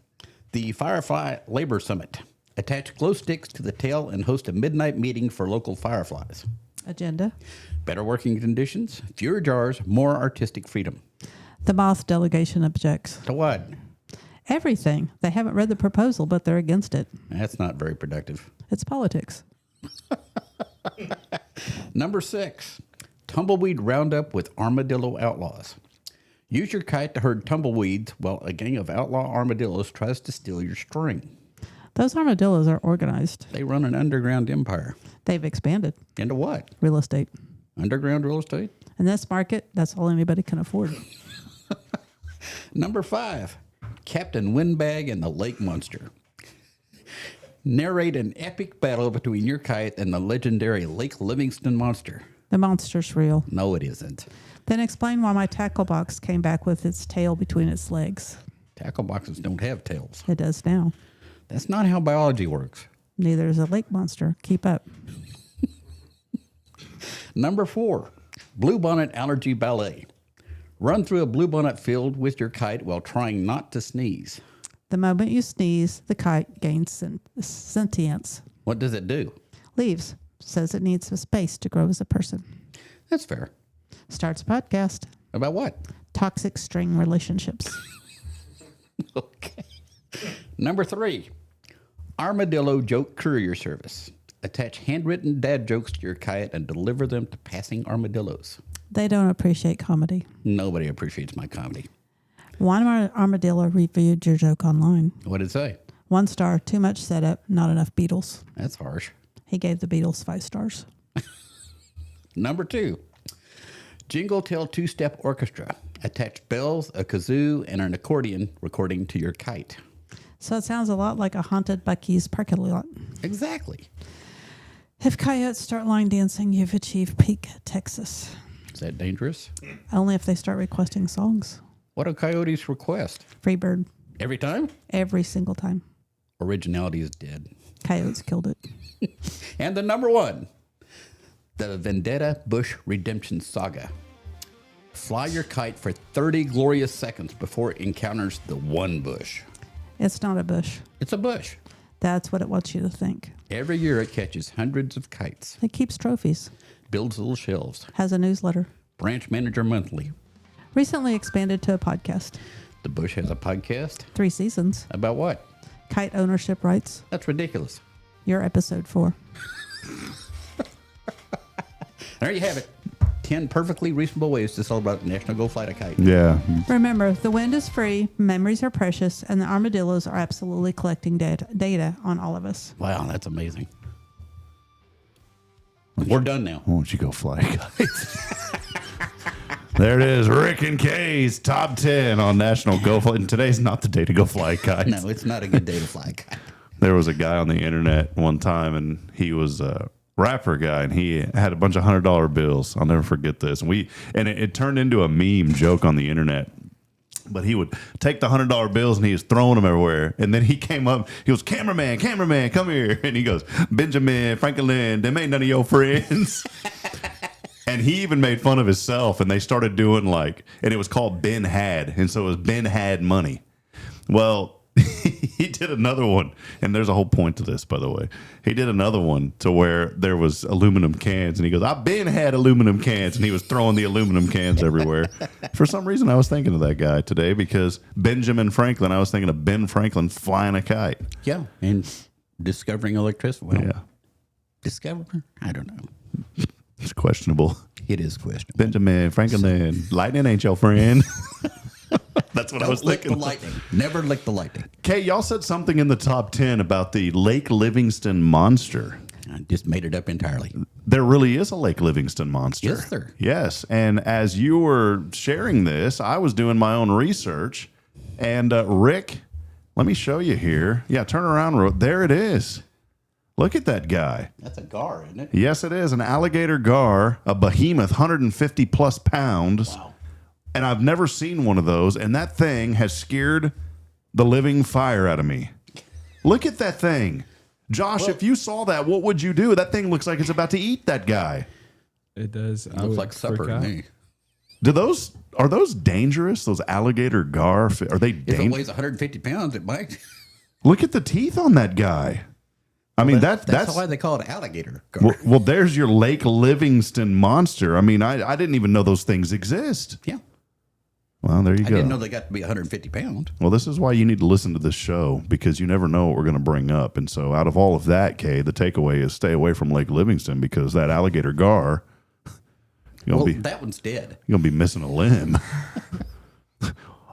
Speaker 3: the Firefly Labor Summit. Attach glow sticks to the tail and host a midnight meeting for local fireflies.
Speaker 4: Agenda.
Speaker 3: Better working conditions, fewer jars, more artistic freedom.
Speaker 4: The moth delegation objects.
Speaker 3: To what?
Speaker 4: Everything. They haven't read the proposal, but they're against it.
Speaker 3: That's not very productive.
Speaker 4: It's politics.
Speaker 3: Number 6, tumbleweed roundup with armadillo outlaws. Use your kite to herd tumbleweeds while a gang of outlaw armadillos tries to steal your string.
Speaker 4: Those armadillos are organized.
Speaker 3: They run an underground empire.
Speaker 4: They've expanded.
Speaker 3: Into what?
Speaker 4: Real estate.
Speaker 3: Underground real estate?
Speaker 4: In this market, that's all anybody can afford.
Speaker 3: Number 5, Captain Windbag and the Lake Monster. Narrate an epic battle between your kite and the legendary Lake Livingston monster.
Speaker 4: The monster's real.
Speaker 3: No, it isn't.
Speaker 4: Then explain why my tackle box came back with its tail between its legs.
Speaker 3: Tackle boxes don't have tails.
Speaker 4: It does now.
Speaker 3: That's not how biology works.
Speaker 4: Neither is a lake monster. Keep up.
Speaker 3: Number 4, bluebonnet allergy ballet. Run through a bluebonnet field with your kite while trying not to sneeze.
Speaker 4: The moment you sneeze, the kite gains sentience.
Speaker 3: What does it do?
Speaker 4: Leaves. Says it needs a space to grow as a person.
Speaker 3: That's fair.
Speaker 4: Starts a podcast.
Speaker 3: About what?
Speaker 4: Toxic string relationships.
Speaker 3: Okay. Number 3, armadillo joke courier service. Attach handwritten dad jokes to your kite and deliver them to passing armadillos.
Speaker 4: They don't appreciate comedy.
Speaker 3: Nobody appreciates my comedy.
Speaker 4: One armadillo reviewed your joke online.
Speaker 3: What did it say?
Speaker 4: 1 star, too much setup, not enough Beatles.
Speaker 3: That's harsh.
Speaker 4: He gave the Beatles 5 stars.
Speaker 3: Number 2, Jingle Tail 2-step orchestra. Attach bells, a kazoo, and an accordion recording to your kite.
Speaker 4: So it sounds a lot like a haunted Buc-ee's parking lot.
Speaker 3: Exactly.
Speaker 4: If coyotes start line dancing, you've achieved peak Texas.
Speaker 3: Is that dangerous?
Speaker 4: Only if they start requesting songs.
Speaker 3: What do coyotes request?
Speaker 4: Freebird.
Speaker 3: Every time?
Speaker 4: Every single time.
Speaker 3: Originality is dead.
Speaker 4: Coyotes killed it.
Speaker 3: And the number 1, the Vendetta Bush Redemption Saga. Fly your kite for 30 glorious seconds before it encounters the one bush.
Speaker 4: It's not a bush.
Speaker 3: It's a bush.
Speaker 4: That's what it wants you to think.
Speaker 3: Every year it catches hundreds of kites,
Speaker 4: It keeps trophies.
Speaker 3: builds little shelves,
Speaker 4: Has a newsletter.
Speaker 3: branch manager monthly.
Speaker 4: Recently expanded to a podcast.
Speaker 3: The bush has a podcast.
Speaker 4: 3 seasons.
Speaker 3: About what?
Speaker 4: Kite ownership rights.
Speaker 3: That's ridiculous.
Speaker 4: You're episode 4.
Speaker 3: There you have it. 10 perfectly reasonable ways to celebrate National Go Fly a Kite.
Speaker 2: Yeah.
Speaker 4: Remember, the wind is free, memories are precious, and the armadillos are absolutely collecting data on all of us.
Speaker 3: Wow, that's amazing. We're done now.
Speaker 2: Why don't you go fly a kite? There it is. Rick and Kaye's top 10 on National Go Fly. And today's not the day to go fly a kite.
Speaker 3: No, it's not a good day to fly a kite.
Speaker 2: There was a guy on the internet one time, and he was a rapper guy, and he had a bunch of $100 bills. I'll never forget this. And it turned into a meme joke on the internet. But he would take the $100 bills and he was throwing them everywhere. And then he came up, he goes, cameraman, come here. And he goes, Benjamin, Franklin, them ain't none of your friends. And he even made fun of himself, and they started doing and it was called Ben Had. And so it was Ben Had Money. Well, he did another one, and there's a whole point to this, by the way. He did another one to where there was aluminum cans, and he goes, I've been had aluminum cans, and he was throwing the aluminum cans everywhere. For some reason, I was thinking of that guy today because Benjamin Franklin, I was thinking of Ben Franklin flying a kite.
Speaker 3: Yeah, and discovering electricity. Well,
Speaker 2: Yeah.
Speaker 3: discover? I don't know.
Speaker 2: It's questionable.
Speaker 3: It is questionable.
Speaker 2: Benjamin Franklin, lightning ain't your friend. That's what I was
Speaker 3: lick
Speaker 2: thinking.
Speaker 3: the lightning. Never lick the lightning.
Speaker 2: Kay, y'all said something in the top 10 about the Lake Livingston monster.
Speaker 3: I just made it up entirely.
Speaker 2: There really is a Lake Livingston monster.
Speaker 3: Yes, sir.
Speaker 2: Yes. And as you were sharing this, I was doing my own research. And Rick, let me show you here. Yeah, turn around. There it is. Look at that guy.
Speaker 3: That's a gar, isn't it?
Speaker 2: Yes, it is. An alligator gar, a behemoth, 150 plus pounds.
Speaker 3: Wow.
Speaker 2: And I've never seen one of those. And that thing has scared the living fire out of me. Look at that thing. Josh, if you saw that, what would you do? That thing looks like it's about to eat that guy.
Speaker 5: It does. I
Speaker 3: Looks
Speaker 5: would
Speaker 3: like supper
Speaker 5: freak
Speaker 3: to
Speaker 5: out.
Speaker 3: me.
Speaker 2: Are those dangerous? Those alligator gar? Are they
Speaker 3: If it
Speaker 2: dangerous?
Speaker 3: weighs 150 pounds, it might.
Speaker 2: Look at the teeth on that guy. I mean,
Speaker 3: That's why they call it alligator gar.
Speaker 2: well, there's your Lake Livingston monster. I mean, I didn't even know those things exist.
Speaker 3: Yeah.
Speaker 2: Well, there you
Speaker 3: I
Speaker 2: go.
Speaker 3: didn't know they got to be 150 pounds.
Speaker 2: Well, this is why you need to listen to this show, because you never know what we're going to bring up. And so out of all of that, Kay, the takeaway is stay away from Lake Livingston, because that alligator gar,
Speaker 3: Well, that one's dead.
Speaker 2: you're going to be missing a limb.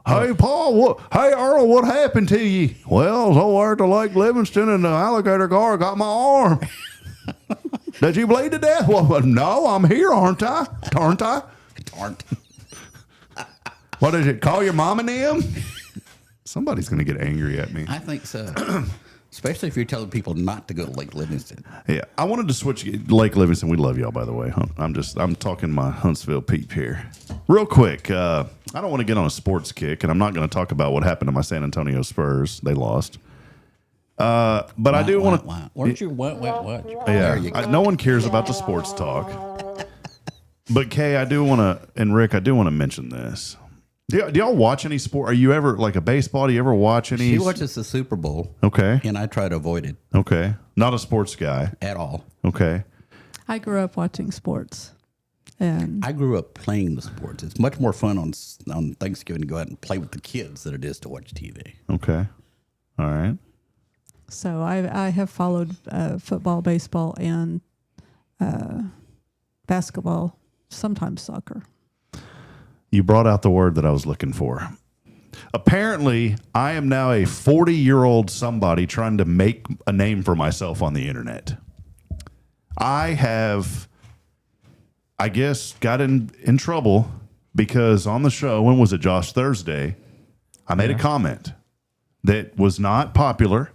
Speaker 2: Hey, Paul, hey, Earl, what happened to you? Well, I was over at the Lake Livingston, and the alligator gar got my arm. Did you bleed to death? Well, no, I'm here, aren't I? Aren't I?
Speaker 3: Aren't.
Speaker 2: What is it? Call your mom and them? Somebody's going to get angry at me.
Speaker 3: I think so. Especially if you're telling people not to go to Lake Livingston.
Speaker 2: Yeah, I wanted to switch Lake Livingston. We love y'all, by the way. I'm talking my Huntsville peep here. Real quick, I don't want to get on a sports kick, and I'm not going to talk about what happened to my San Antonio Spurs. They lost. But I do want to.
Speaker 3: Weren't you what?
Speaker 2: Yeah,
Speaker 3: There you go.
Speaker 2: no one cares about the sports talk. But Kay, I do want to, and Rick, I do want to mention this. Do y'all watch any sport? Are you ever like a baseball? Do you ever watch any?
Speaker 3: She watches the Super Bowl.
Speaker 2: Okay.
Speaker 3: And I try to avoid it
Speaker 2: Okay. Not a sports guy.
Speaker 3: at all.
Speaker 2: Okay.
Speaker 4: I grew up watching sports, and
Speaker 3: I grew up playing the sports. It's much more fun on Thanksgiving to go out and play with the kids than it is to watch TV.
Speaker 2: Okay. All right.
Speaker 4: so I have followed football, baseball, and basketball, sometimes soccer.
Speaker 2: You brought out the word that I was looking for. Apparently, I am now a 40-year-old somebody trying to make a name for myself on the internet. I have, I guess, got in trouble because on the show, when was it, Josh? Thursday, I made a comment that was not popular.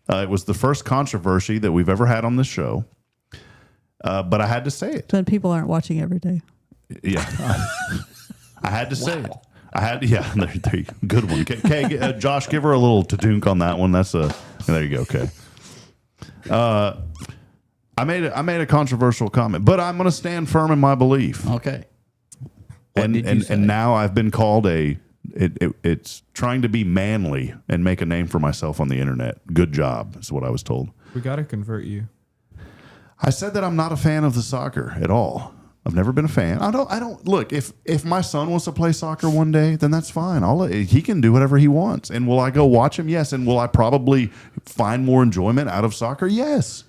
Speaker 2: It was the first controversy that we've ever had on this show. But I had to say it.
Speaker 4: But people aren't watching every day.
Speaker 2: Yeah. I had to say it. I had to, yeah, there you go. Good one. Okay, Josh, give her a little ta-dunk on that one. There you go, okay. I made a controversial comment, but I'm going to stand firm in my belief.
Speaker 3: Okay.
Speaker 2: And now I've been called it's trying to be manly and make a name for myself on the internet. Good job, is what I was told.
Speaker 5: We got to convert you.
Speaker 2: I said that I'm not a fan of the soccer at all. I've never been a fan. I don't look, if my son wants to play soccer one day, then that's fine. He can do whatever he wants. And will I go watch him? Yes. And will I probably find more enjoyment out of soccer? Yes.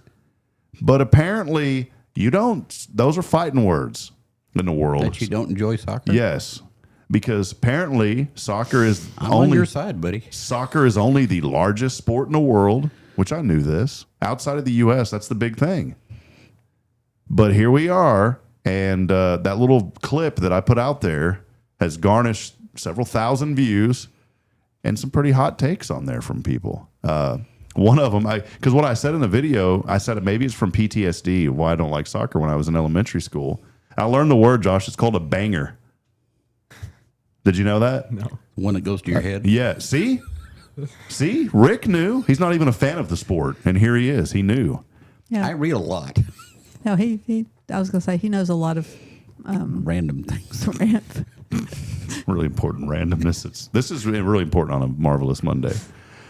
Speaker 2: But apparently you don't. Those are fighting words in the world.
Speaker 3: That you don't enjoy soccer?
Speaker 2: Yes. Because apparently soccer is
Speaker 3: I'm on your side, buddy.
Speaker 2: Soccer is only the largest sport in the world, which I knew this. Outside of the U.S., that's the big thing. But here we are. And that little clip that I put out there has garnished several thousand views and some pretty hot takes on there from people. One of them, because what I said in the video, I said maybe it's from PTSD, why I don't like soccer when I was in elementary school. I learned the word, Josh. It's called a banger. Did you know that?
Speaker 5: No.
Speaker 3: One that goes to your head?
Speaker 2: Yeah. See? Rick knew. He's not even a fan of the sport. And here he is. He knew.
Speaker 4: Yeah.
Speaker 3: I read a lot.
Speaker 4: No, I was going to say he knows a lot of
Speaker 3: random things.
Speaker 2: Really important randomness. This is really important on a Marvelous Monday.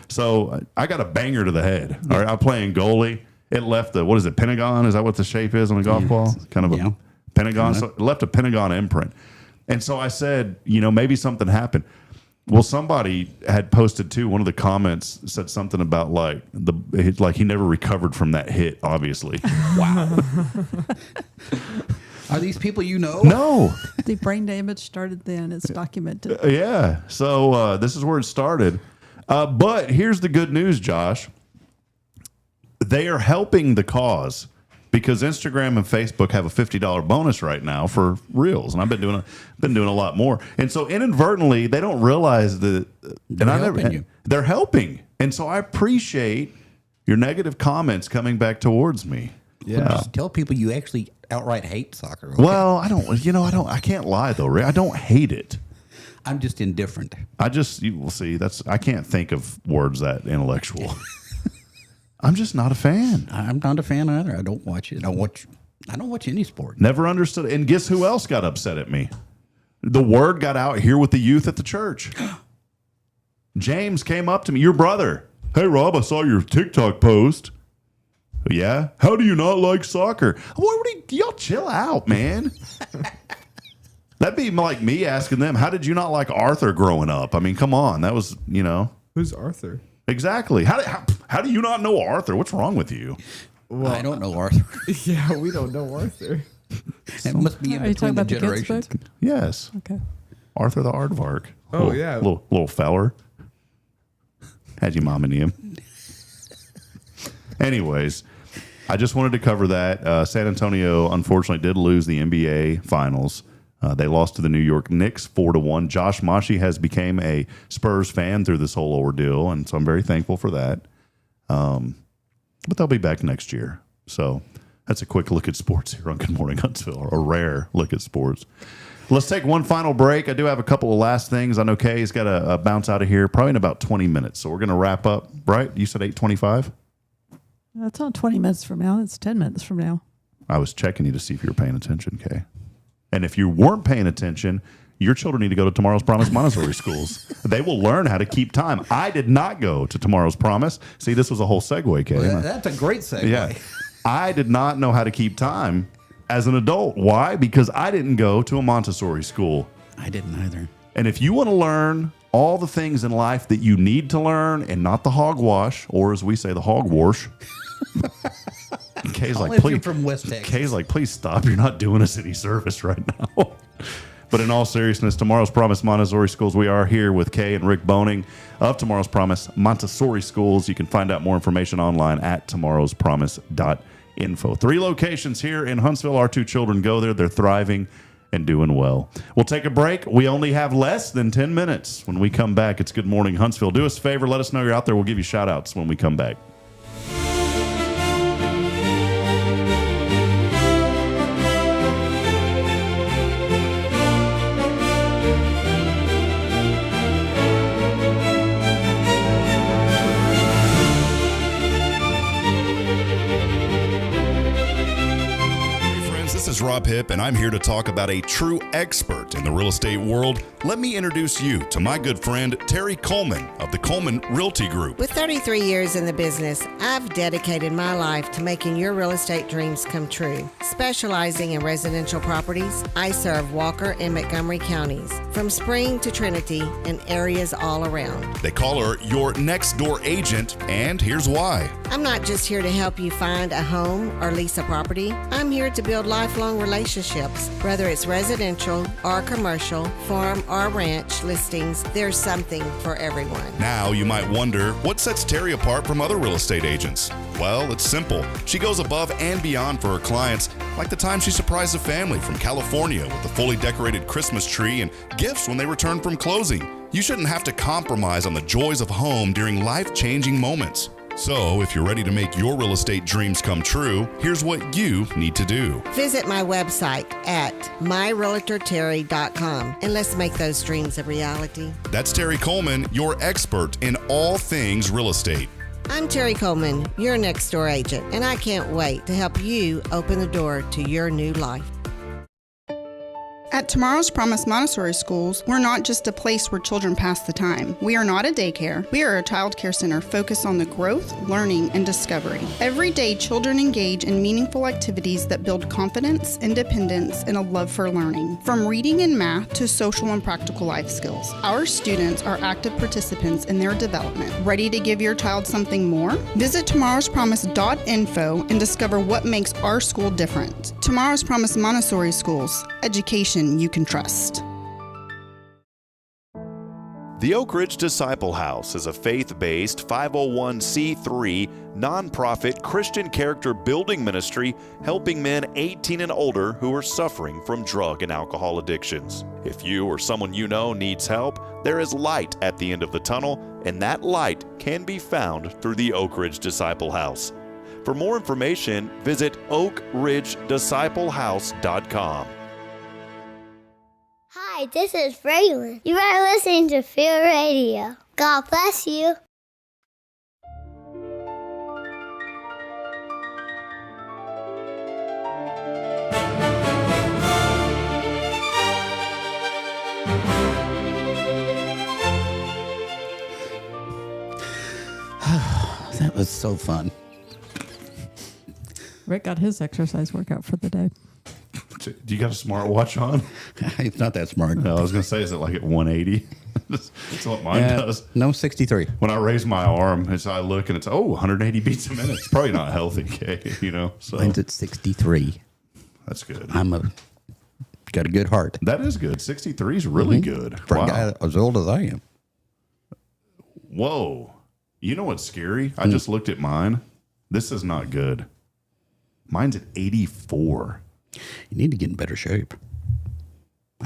Speaker 2: So I got a banger to the head. All right, I'm playing goalie. It left what is it, Pentagon? Is that what the shape is on a golf ball? Kind of a Pentagon. So it left a Pentagon imprint. And so I said, maybe something happened. Well, somebody had posted too. One of the comments said something about like he never recovered from that hit. Obviously,
Speaker 3: wow. Are these people you know?
Speaker 2: No.
Speaker 4: The brain damage started then. It's documented.
Speaker 2: Yeah. So this is where it started. But here's the good news, Josh. They are helping the cause. Because Instagram and Facebook have a $50 bonus right now for Reels, and I've been doing a lot more. And so inadvertently, they don't realize that they're helping. And so I appreciate your negative comments coming back towards me.
Speaker 3: Yeah, well, just tell people you actually outright hate soccer. Okay?
Speaker 2: Well, I don't. I can't lie though, Ray. I don't hate it.
Speaker 3: I'm just indifferent.
Speaker 2: You will see. I can't think of words that intellectual. I'm just not a fan.
Speaker 3: I'm not a fan either. I don't watch it. I don't watch any sport.
Speaker 2: Never understood it. And guess who else got upset at me? The word got out here with the youth at the church. James came up to me, your brother. Hey, Rob, I saw your TikTok post. Yeah? How do you not like soccer? Y'all chill out, man. That'd be like me asking them, how did you not like Arthur growing up? I mean, come on. That was,
Speaker 5: Who's Arthur?
Speaker 2: Exactly. How do you not know Arthur? What's wrong with you?
Speaker 3: Well, I don't know Arthur.
Speaker 5: Yeah, we don't know Arthur.
Speaker 3: It must be in between the generations.
Speaker 2: Yes.
Speaker 4: Okay.
Speaker 2: Arthur the Aardvark.
Speaker 5: Oh, yeah.
Speaker 2: Little feller. Had your mom and him. Anyways, I just wanted to cover that. San Antonio, unfortunately, did lose the NBA Finals. They lost to the New York Knicks 4-1. Josh Mashi has become a Spurs fan through this whole ordeal, and so I'm very thankful for that. But they'll be back next year. So that's a quick look at sports here on Good Morning Huntsville, or a rare look at sports. Let's take one final break. I do have a couple of last things. I know Kay's got to bounce out of here probably in about 20 minutes. So we're going to wrap up, right? You said 8:25?
Speaker 4: That's not 20 minutes from now. It's 10 minutes from now.
Speaker 2: I was checking you to see if you were paying attention, Kay. And if you weren't paying attention, your children need to go to Tomorrow's Promise Montessori schools. They will learn how to keep time. I did not go to Tomorrow's Promise. See, this was a whole segue, Kay.
Speaker 3: Well, that's a great segue.
Speaker 2: Yeah. I did not know how to keep time as an adult. Why? Because I didn't go to a Montessori school.
Speaker 3: I didn't either.
Speaker 2: And if you want to learn all the things in life that you need to learn and not the hogwash, or as we say, the hogwash. Kay's like, please,
Speaker 3: from West Texas.
Speaker 2: Kay's like, please stop. You're not doing us any service right now. But in all seriousness, Tomorrow's Promise Montessori Schools, we are here with Kaye and Rick Boehning of Tomorrow's Promise Montessori Schools. You can find out more information online at tomorrowspromise.info. 3 locations here in Huntsville. Our 2 children go there. They're thriving and doing well. We'll take a break. We only have less than 10 minutes. When we come back, it's Good Morning Huntsville. Do us a favor. Let us know you're out there. We'll give you shout-outs when we come back.
Speaker 7: This is Rob Hipp, and I'm here to talk about a true expert in the real estate world. Let me introduce you to my good friend, Terry Coleman of the Coleman Realty Group.
Speaker 11: With 33 years in the business, I've dedicated my life to making your real estate dreams come true. Specializing in residential properties, I serve Walker and Montgomery counties, from Spring to Trinity and areas all around.
Speaker 7: They call her your next door agent, and here's why.
Speaker 11: I'm not just here to help you find a home or lease a property. I'm here to build lifelong relationships. Whether it's residential or commercial, farm or ranch listings, there's something for everyone.
Speaker 7: Now you might wonder, what sets Terry apart from other real estate agents? Well, it's simple. She goes above and beyond for her clients, like the time she surprised a family from California with a fully decorated Christmas tree and gifts when they returned from closing. You shouldn't have to compromise on the joys of home during life-changing moments. So, if you're ready to make your real estate dreams come true, here's what you need to do.
Speaker 11: Visit my website at myrealtorterry.com and let's make those dreams a reality.
Speaker 7: That's Terry Coleman, your expert in all things real estate.
Speaker 11: I'm Terry Coleman, your next door agent, and I can't wait to help you open the door to your new life.
Speaker 12: At Tomorrow's Promise Montessori Schools, we're not just a place where children pass the time. We are not a daycare. We are a child care center focused on the growth, learning, and discovery. Every day, children engage in meaningful activities that build confidence, independence, and a love for learning. From reading and math to social and practical life skills, our students are active participants in their development. Ready to give your child something more? Visit tomorrowspromise.info and discover what makes our school different. Tomorrow's Promise Montessori Schools, education you can trust.
Speaker 7: The Oak Ridge Disciple House is a faith-based 501c3 nonprofit Christian character building ministry helping men 18 and older who are suffering from drug and alcohol addictions. If you or someone you know needs help, there is light at the end of the tunnel, and that light can be found through the Oak Ridge Disciple House. For more information, visit oakridgedisciplehouse.com.
Speaker 10: Hi, this is Braylon. You are listening to Feel Radio. God bless you.
Speaker 3: That was so fun.
Speaker 4: Rick got his exercise workout for the day.
Speaker 2: Do you got a smartwatch on?
Speaker 3: It's not that smart.
Speaker 2: No, I was going to say, is it like at 180? That's what mine does.
Speaker 3: No, 63.
Speaker 2: When I raise my arm, I look and it's 180 beats a minute. It's probably not healthy, Kay, you know. So
Speaker 3: Mine's at 63.
Speaker 2: That's good.
Speaker 3: Got a good heart.
Speaker 2: That is good. 63 is really good.
Speaker 3: For a guy as old as I am.
Speaker 2: Whoa. You know what's scary? I just looked at mine. This is not good. Mine's at 84.
Speaker 3: You need to get in better shape.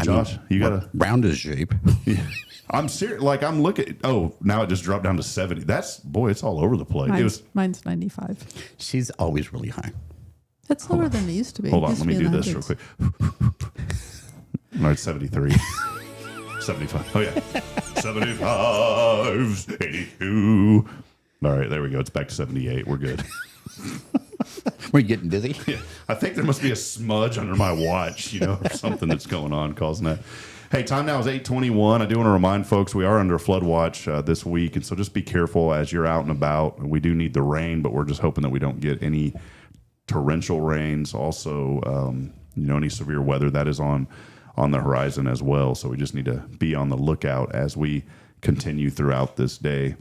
Speaker 2: Josh, you got to
Speaker 3: round his shape.
Speaker 2: Yeah. I'm serious. Like I'm looking. Oh, now it just dropped down to 70. It's all over the place.
Speaker 4: Mine's 95.
Speaker 3: She's always really high.
Speaker 4: That's lower than it used to be.
Speaker 2: Hold on, let me do this real quick. No, it's 73. 75. Oh, yeah. 75, 82. All right, there we go. It's back to 78. We're good.
Speaker 3: We're getting dizzy.
Speaker 2: Yeah, I think there must be a smudge under my watch, or something that's going on causing that. Hey, time now is 8:21. I do want to remind folks we are under a flood watch this week, and so just be careful as you're out and about. We do need the rain, but we're just hoping that we don't get any torrential rains. Also, any severe weather that is on the horizon as well. So we just need to be on the lookout as we continue throughout this day.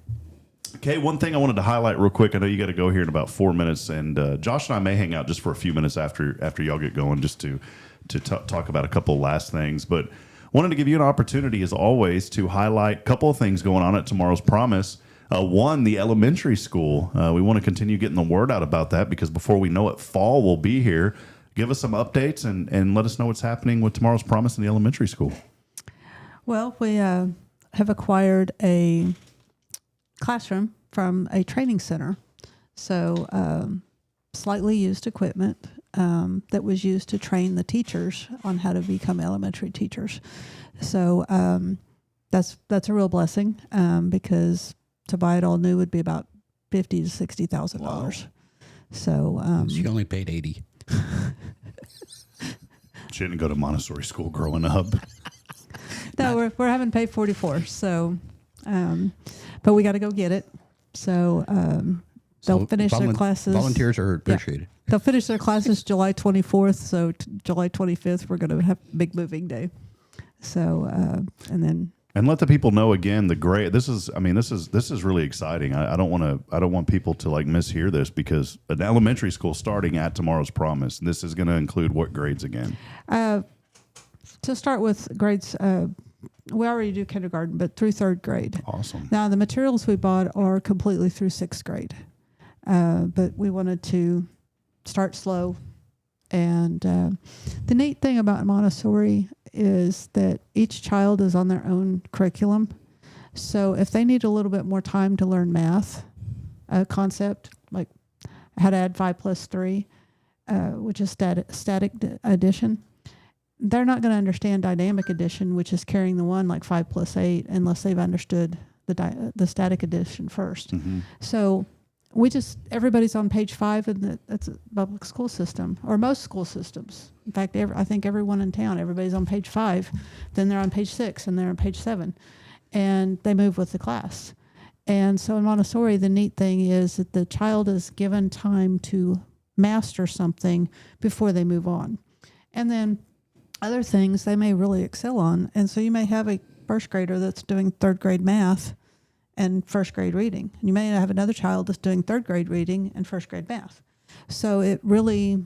Speaker 2: Okay, one thing I wanted to highlight real quick. I know you got to go here in about 4 minutes, and Josh and I may hang out just for a few minutes after y'all get going, just to talk about a couple of last things. But wanted to give you an opportunity, as always, to highlight a couple of things going on at Tomorrow's Promise. One, the elementary school. We want to continue getting the word out about that because before we know it, fall will be here. Give us some updates and let us know what's happening with Tomorrow's Promise in the elementary school.
Speaker 4: Well, we have acquired a classroom from a training center. So slightly used equipment that was used to train the teachers on how to become elementary teachers. So that's a real blessing because to buy it all new would be about $50,000 to $60,000. Wow. So
Speaker 3: she only paid $80,000.
Speaker 2: She didn't go to Montessori school growing up.
Speaker 4: No, we're having paid $44,000. So, but we got to go get it. So they'll finish their classes.
Speaker 3: Volunteers are appreciated.
Speaker 4: Yeah. They'll finish their classes July 24th. So July 25th, we're going to have a big moving day. So, and
Speaker 2: let the people know again this is really exciting. I don't want people to mishear this because an elementary school starting at Tomorrow's Promise. This is going to include what grades again?
Speaker 4: To start with grades, we already do kindergarten, but through third grade.
Speaker 2: Awesome.
Speaker 4: Now the materials we bought are completely through sixth grade, but we wanted to start slow. And the neat thing about Montessori is that each child is on their own curriculum. So if they need a little bit more time to learn math, concept, like how to add 5 plus 3, which is static addition, they're not going to understand dynamic addition, which is carrying the one like 5 plus 8, unless they've understood the static addition first. Mm-hmm. So everybody's on page 5 in that's a public school system, or most school systems. In fact, I think everyone in town, everybody's on page 5, then they're on page 6, and they're on page 7, and they move with the class. And so in Montessori, the neat thing is that the child is given time to master something before they move on. And then other things they may really excel on. And so you may have a first grader that's doing third grade math and first grade reading. And you may have another child that's doing third grade reading and first grade math. So it really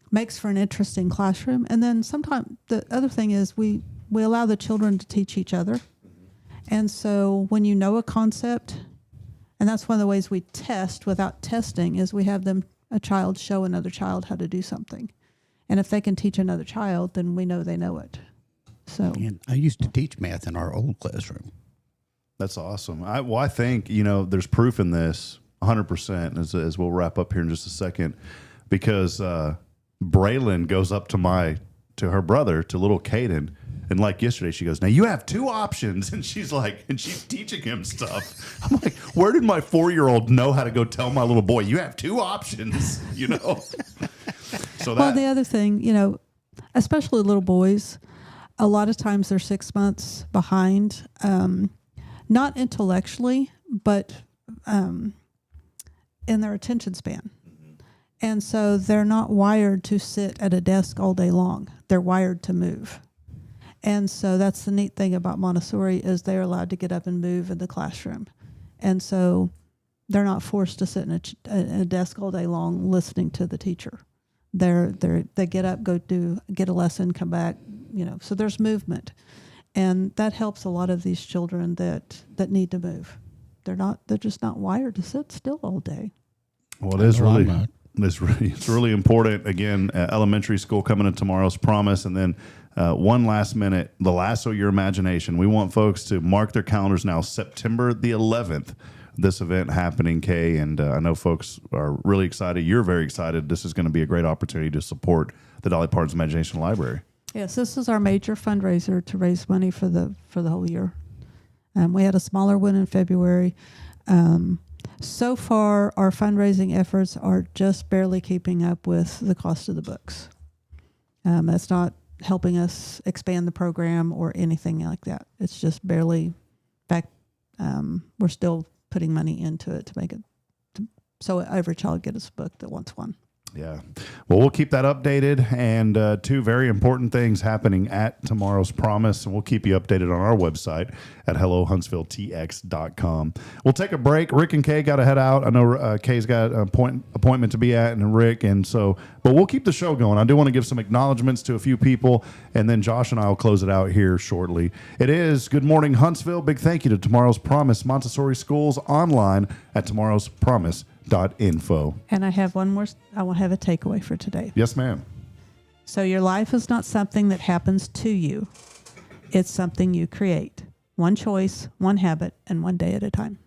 Speaker 4: makes for an interesting classroom. And then sometimes the other thing is we allow the children to teach each other. And so when you know a concept, and that's one of the ways we test without testing, is we have a child show another child how to do something. And if they can teach another child, then we know they know it. So
Speaker 3: and I used to teach math in our old classroom.
Speaker 2: That's awesome. I think, there's proof in this 100% as we'll wrap up here in just a second, because Braylon goes up to her brother, to little Caden, and like yesterday, she goes, "Now you have 2 options." And she's teaching him stuff. I'm like, where did my 4-year-old know how to go tell my little boy, you have 2 options, So
Speaker 4: well, the other thing, especially little boys, a lot of times they're 6 months behind, not intellectually, but in their attention span. And so they're not wired to sit at a desk all day long. They're wired to move. And so that's the neat thing about Montessori is they're allowed to get up and move in the classroom. And so they're not forced to sit in a desk all day long listening to the teacher. They get up, get a lesson, come back, so there's movement. And that helps a lot of these children that need to move. They're just not wired to sit still all day.
Speaker 2: Well, it's really important. Again, elementary school coming to Tomorrow's Promise. And then one last minute, the lasso your imagination. We want folks to mark their calendars now, September the 11th, this event happening, Kaye. And I know folks are really excited. You're very excited. This is going to be a great opportunity to support the Dolly Parton's Imagination Library.
Speaker 4: Yes, this is our major fundraiser to raise money for the whole year. We had a smaller one in February. So far, our fundraising efforts are just barely keeping up with the cost of the books. That's not helping us expand the program or anything like that. It's just barely. In fact, we're still putting money into it to make it so every child gets a book that wants one.
Speaker 2: Yeah. Well, we'll keep that updated, and two very important things happening at Tomorrow's Promise, and we'll keep you updated on our website at hellohuntsvilletx.com. We'll take a break. Rick and Kaye got to head out. I know Kaye's got an appointment to be at, and Rick, but we'll keep the show going. I do want to give some acknowledgments to a few people, and then Josh and I will close it out here shortly. It is Good Morning Huntsville. Big thank you to Tomorrow's Promise Montessori Schools online at tomorrowspromise.info.
Speaker 4: And I have one more. I will have a takeaway for today.
Speaker 2: Yes, ma'am.
Speaker 4: So your life is not something that happens to you. It's something you create. One choice, one habit, and one day at a time.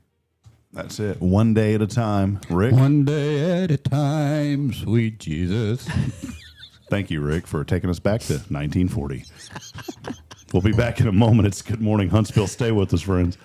Speaker 2: That's it. One day at a time. Rick?
Speaker 3: One day at a time, sweet Jesus.
Speaker 2: Thank you, Rick, for taking us back to 1940. We'll be back in a moment. It's Good Morning Huntsville. Stay with us, friends.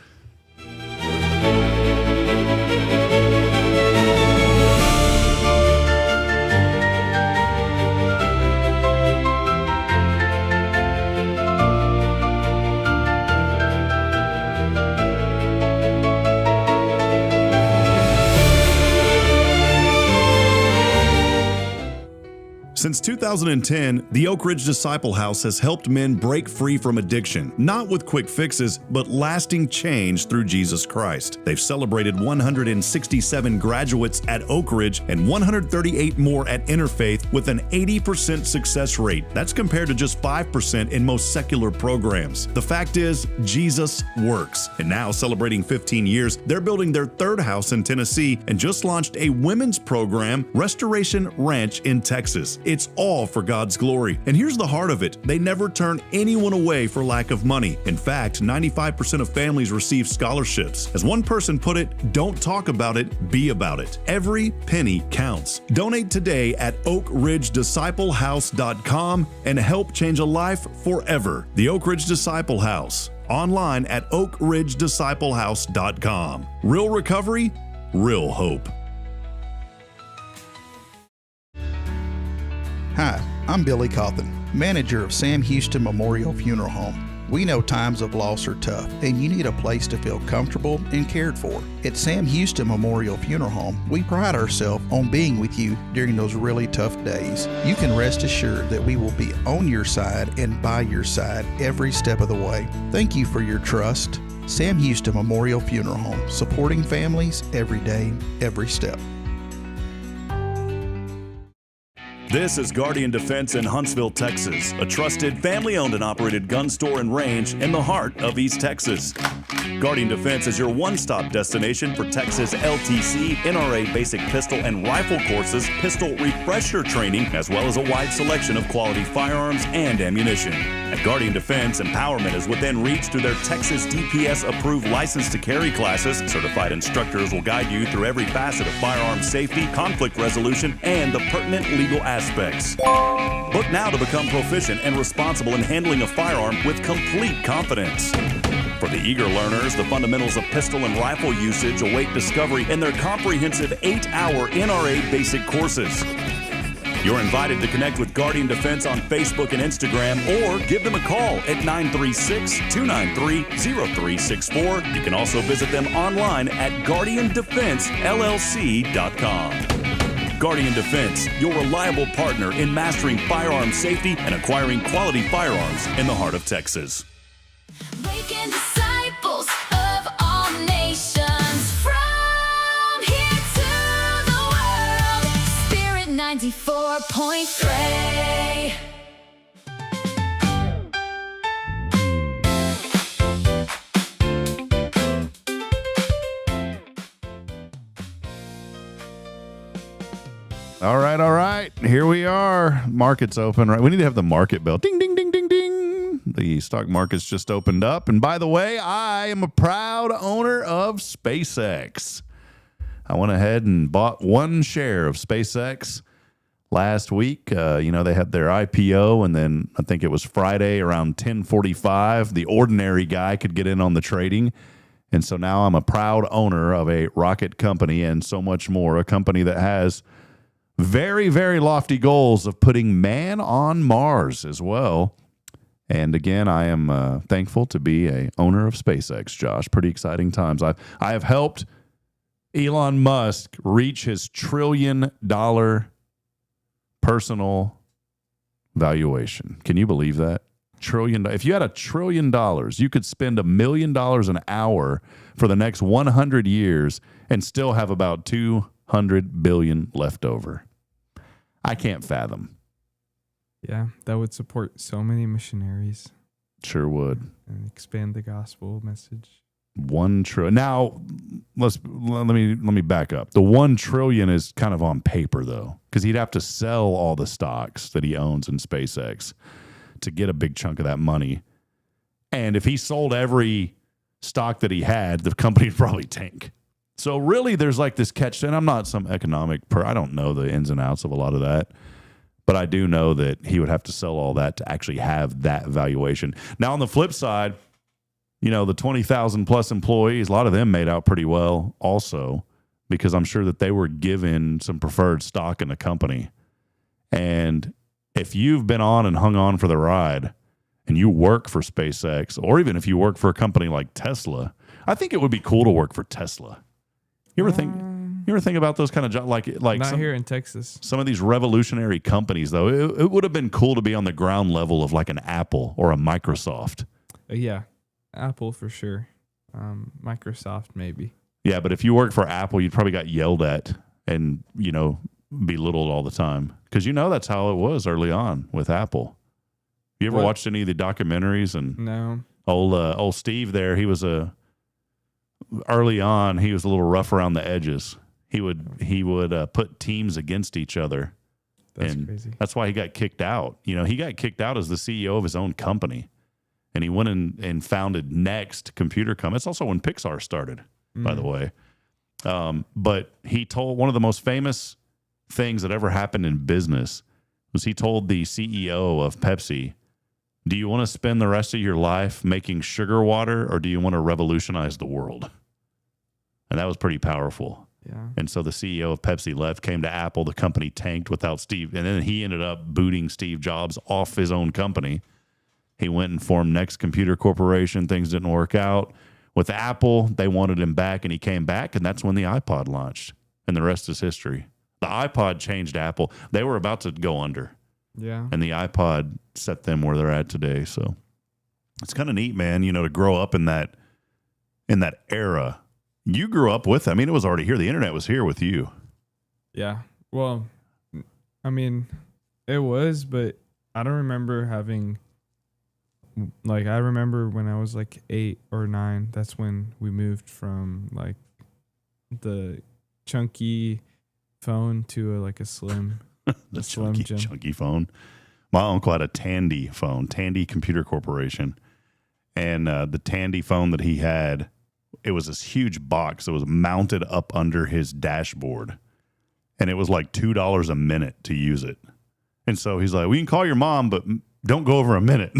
Speaker 7: Since 2010, the Oak Ridge Disciple House has helped men break free from addiction, not with quick fixes, but lasting change through Jesus Christ. They've celebrated 167 graduates at Oak Ridge and 138 more at Interfaith with an 80% success rate. That's compared to just 5% in most secular programs. The fact is, Jesus works. And now, celebrating 15 years, they're building their third house in Tennessee and just launched a women's program, Restoration Ranch in Texas. It's all for God's glory. And here's the heart of it. They never turn anyone away for lack of money. In fact, 95% of families receive scholarships. As one person put it, don't talk about it, be about it. Every penny counts. Donate today at oakridgedisciplehouse.com and help change a life forever. The Oak Ridge Disciple House. Online at oakridgedisciplehouse.com. Real recovery, real hope.
Speaker 8: Hi, I'm Billy Cawthon, manager of Sam Houston Memorial Funeral Home. We know times of loss are tough, and you need a place to feel comfortable and cared for. At Sam Houston Memorial Funeral Home, we pride ourselves on being with you during those really tough days. You can rest assured that we will be on your side and by your side every step of the way. Thank you for your trust. Sam Houston Memorial Funeral Home, supporting families every day, every step.
Speaker 7: This is Guardian Defense in Huntsville, Texas, a trusted family-owned and operated gun store and range in the heart of East Texas. Guardian Defense is your one-stop destination for Texas LTC, NRA basic pistol and rifle courses, pistol refresher training, as well as a wide selection of quality firearms and ammunition. At Guardian Defense, empowerment is within reach through their Texas DPS-approved license to carry classes. Certified instructors will guide you through every facet of firearm safety, conflict resolution, and the pertinent legal aspects. Book now to become proficient and responsible in handling a firearm with complete confidence. For the eager learners, the fundamentals of pistol and rifle usage await discovery in their comprehensive 8-hour NRA basic courses. You're invited to connect with Guardian Defense on Facebook and Instagram, or give them a call at 936-293-0364. You can also visit them online at guardiandefensellc.com. Guardian Defense, your reliable partner in mastering firearm safety and acquiring quality firearms in the heart of Texas.
Speaker 13: Making disciples of all nations, from here to the world. Spirit 94.3.
Speaker 2: All right. Here we are. Market's open, right? We need to have the market bell. Ding, ding, ding, ding, ding. The stock market's just opened up. And by the way, I am a proud owner of SpaceX. I went ahead and bought one share of SpaceX last week. They had their IPO, and then I think it was Friday around 10:45. The ordinary guy could get in on the trading. And so now I'm a proud owner of a rocket company and so much more, a company that has very, very lofty goals of putting man on Mars as well. And again, I am thankful to be a owner of SpaceX, Josh. Pretty exciting times. I have helped Elon Musk reach his $1 trillion personal valuation. Can you believe that? Trillion. If you had $1 trillion, you could spend $1 million an hour for the next 100 years and still have about 200 billion left over. I can't fathom.
Speaker 5: Yeah, that would support so many missionaries.
Speaker 2: Sure would.
Speaker 5: And expand the gospel message.
Speaker 2: 1 trillion. Now, let me back up. The 1 trillion is kind of on paper though, because he'd have to sell all the stocks that he owns in SpaceX to get a big chunk of that money. And if he sold every stock that he had, the company would probably tank. So really there's like this catch, and I'm not some economic I don't know the ins and outs of a lot of that, but I do know that he would have to sell all that to actually have that valuation. Now on the flip side, the 20,000 plus employees, a lot of them made out pretty well also, because I'm sure that they were given some preferred stock in the company. And if you've been on and hung on for the ride and you work for SpaceX, or even if you work for a company like Tesla, I think it would be cool to work for Tesla. You ever think about those kind of jobs? Like
Speaker 5: not here in Texas.
Speaker 2: Some of these revolutionary companies, though, it would have been cool to be on the ground level of like an Apple or a Microsoft.
Speaker 5: Yeah, Apple for sure. Microsoft maybe.
Speaker 2: Yeah, but if you worked for Apple, you'd probably got yelled at and, belittled all the time. Because that's how it was early on with Apple. You ever watched any of the documentaries? And
Speaker 5: no.
Speaker 2: Old Steve there, he was early on, he was a little rough around the edges. He would put teams against each other.
Speaker 5: That's crazy.
Speaker 2: That's why he got kicked out. He got kicked out as the CEO of his own company. And he went and founded Next Computer Company. It's also when Pixar started, by the way. But he told one of the most famous things that ever happened in business was he told the CEO of Pepsi, do you want to spend the rest of your life making sugar water, or do you want to revolutionize the world? And that was pretty powerful.
Speaker 5: Yeah.
Speaker 2: And so the CEO of Pepsi left, came to Apple. The company tanked without Steve. And then he ended up booting Steve Jobs off his own company. He went and formed Next Computer Corporation. Things didn't work out. With Apple, they wanted him back, and he came back, and that's when the iPod launched. And the rest is history. The iPod changed Apple. They were about to go under.
Speaker 5: Yeah.
Speaker 2: And the iPod set them where they're at today. So it's kind of neat, man, to grow up in that era. You grew up with it. I mean, it was already here. The internet was here with you.
Speaker 5: Yeah. Well, I mean, it was, but I don't remember having, I remember when I was 8 or 9, that's when we moved from the chunky phone to a slim,
Speaker 2: the
Speaker 5: slim
Speaker 2: chunky phone. My uncle had a Tandy phone, Tandy Computer Corporation. And the Tandy phone that he had, it was this huge box that was mounted up under his dashboard. And it was $2 a minute to use it. And so he's like, we can call your mom, but don't go over a minute.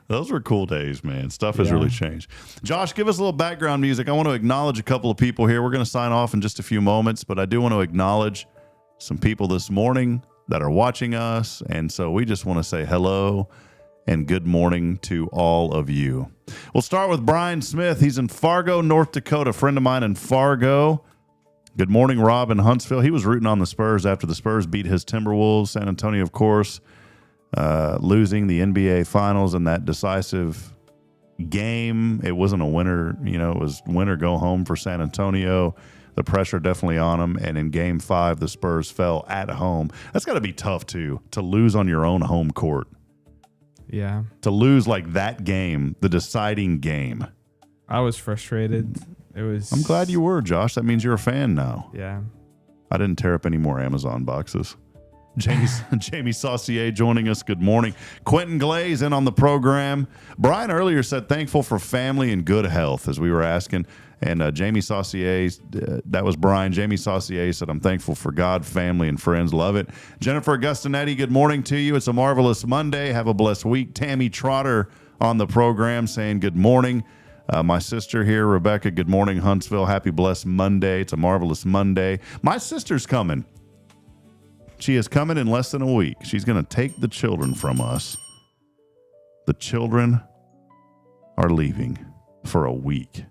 Speaker 2: Those were cool days, man. Stuff has really changed. Josh, give us a little background music. I want to acknowledge a couple of people here. We're going to sign off in just a few moments, but I do want to acknowledge some people this morning that are watching us. And so we just want to say hello and good morning to all of you. We'll start with Brian Smith. He's in Fargo, North Dakota, a friend of mine in Fargo. Good morning, Rob in Huntsville. He was rooting on the Spurs after the Spurs beat his Timberwolves. San Antonio, of course, losing the NBA Finals in that decisive game. It wasn't a winner. It was win or go home for San Antonio. The pressure definitely on them. And in Game 5, the Spurs fell at home. That's got to be tough, too, to lose on your own home court.
Speaker 5: Yeah.
Speaker 2: To lose that game, the deciding game.
Speaker 5: I was frustrated.
Speaker 2: I'm glad you were, Josh. That means you're a fan now.
Speaker 5: Yeah.
Speaker 2: I didn't tear up any more Amazon boxes. Jamie Saucier joining us. Good morning. Quentin Glaze in on the program. Brian earlier said thankful for family and good health, as we were asking. And Jamie Saucier, that was Brian. Jamie Saucier said, I'm thankful for God, family, and friends. Love it. Jennifer Augustinetti, good morning to you. It's a marvelous Monday. Have a blessed week. Tammy Trotter on the program saying good morning. My sister here, Rebecca, good morning, Huntsville. Happy blessed Monday. It's a marvelous Monday. My sister's coming. She is coming in less than a week. She's going to take the children from us. The children are leaving for a week.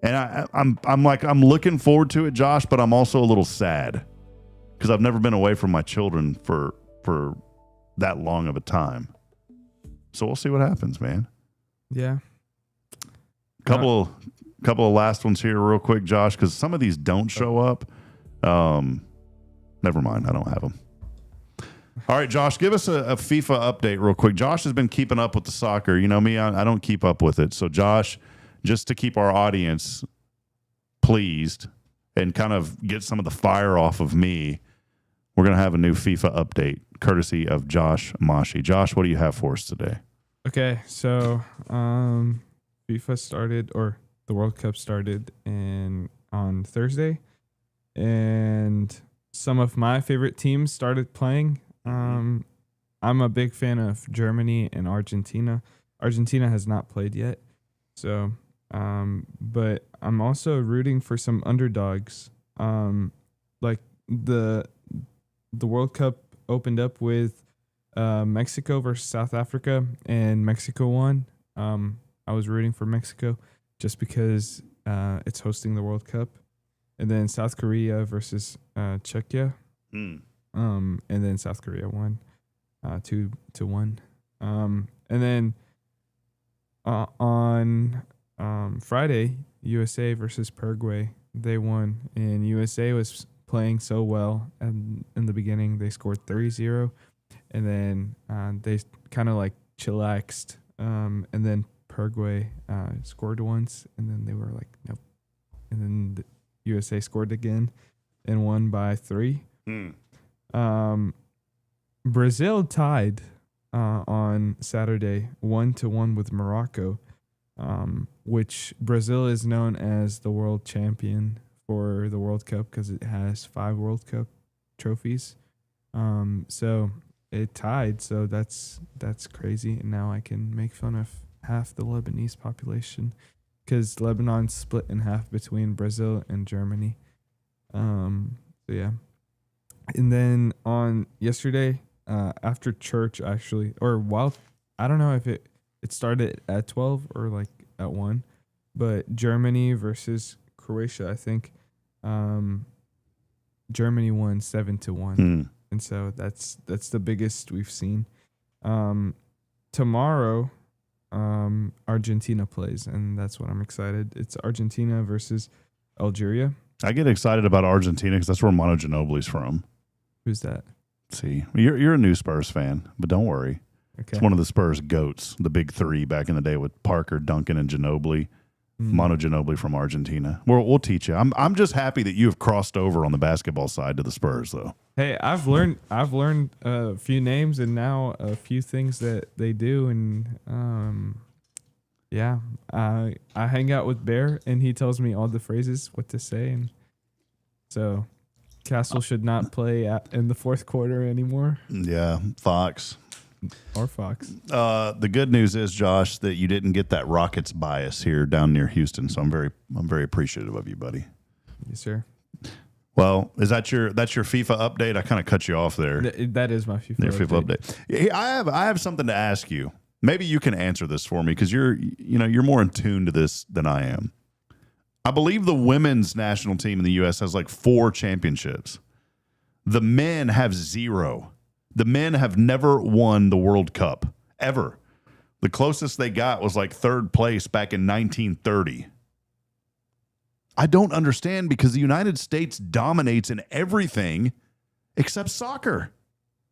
Speaker 2: And I'm looking forward to it, Josh, but I'm also a little sad because I've never been away from my children for that long of a time. So we'll see what happens, man.
Speaker 5: Yeah.
Speaker 2: Couple of last ones here real quick, Josh, because some of these don't show up. Never mind. I don't have them. All right, Josh, give us a FIFA update real quick. Josh has been keeping up with the soccer. You know me, I don't keep up with it. So, Josh, just to keep our audience pleased and kind of get some of the fire off of me, we're going to have a new FIFA update courtesy of Josh Mashi. Josh, what do you have for us today?
Speaker 5: Okay, so FIFA started, or the World Cup started on Thursday, and some of my favorite teams started playing. I'm a big fan of Germany and Argentina. Argentina has not played yet, so but I'm also rooting for some underdogs. Like the World Cup opened up with Mexico versus South Africa, and Mexico won. I was rooting for Mexico just because it's hosting the World Cup, and then South Korea versus Czechia. And then South Korea won 2-1. And then on Friday, USA versus Paraguay, they won. And USA was playing so well. And in the beginning, they scored 3-0. And then they kind of like chillaxed. And then Paraguay scored once. And then they were like, nope. And then the USA scored again and won by 3. Brazil tied on Saturday 1-1 with Morocco, which Brazil is known as the world champion for the World Cup because it has 5 World Cup trophies. So it tied, so that's crazy. And now I can make fun of half the Lebanese population because Lebanon's split in half between Brazil and Germany. So yeah. And then on yesterday, after church, actually, or while, I don't know if it started at 12 or like at 1, but Germany versus Croatia, I think, Germany won 7-1. And so that's the biggest we've seen. Tomorrow, Argentina plays, and that's what I'm excited. It's Argentina versus Algeria.
Speaker 2: I get excited about Argentina because that's where Manu Ginobili's from.
Speaker 5: Who's that?
Speaker 2: See, you're a new Spurs fan, but don't worry.
Speaker 5: Okay.
Speaker 2: It's one of the Spurs goats, the big 3 back in the day with Parker, Duncan, and Ginobili. Manu Ginobili from Argentina. We'll teach you. I'm just happy that you have crossed over on the basketball side to the Spurs, though.
Speaker 5: Hey, I've learned a few names and now a few things that they do, and yeah, I hang out with Bear, and he tells me all the phrases, what to say, and so Castle should not play in the fourth quarter anymore.
Speaker 2: Yeah, Fox.
Speaker 5: Or Fox.
Speaker 2: The good news is, Josh, that you didn't get that Rockets bias here down near Houston, so I'm very appreciative of you, buddy.
Speaker 5: Yes, sir.
Speaker 2: Well, that's your FIFA update? I kind of cut you off there.
Speaker 5: That is my FIFA
Speaker 2: update. Yeah, I have something to ask you. Maybe you can answer this for me because you're more in tune to this than I am. I believe the women's national team in the U.S. has like 4 championships. The men have 0. The men have never won the World Cup, ever. The closest they got was like 3rd place back in 1930. I don't understand because the United States dominates in everything except soccer.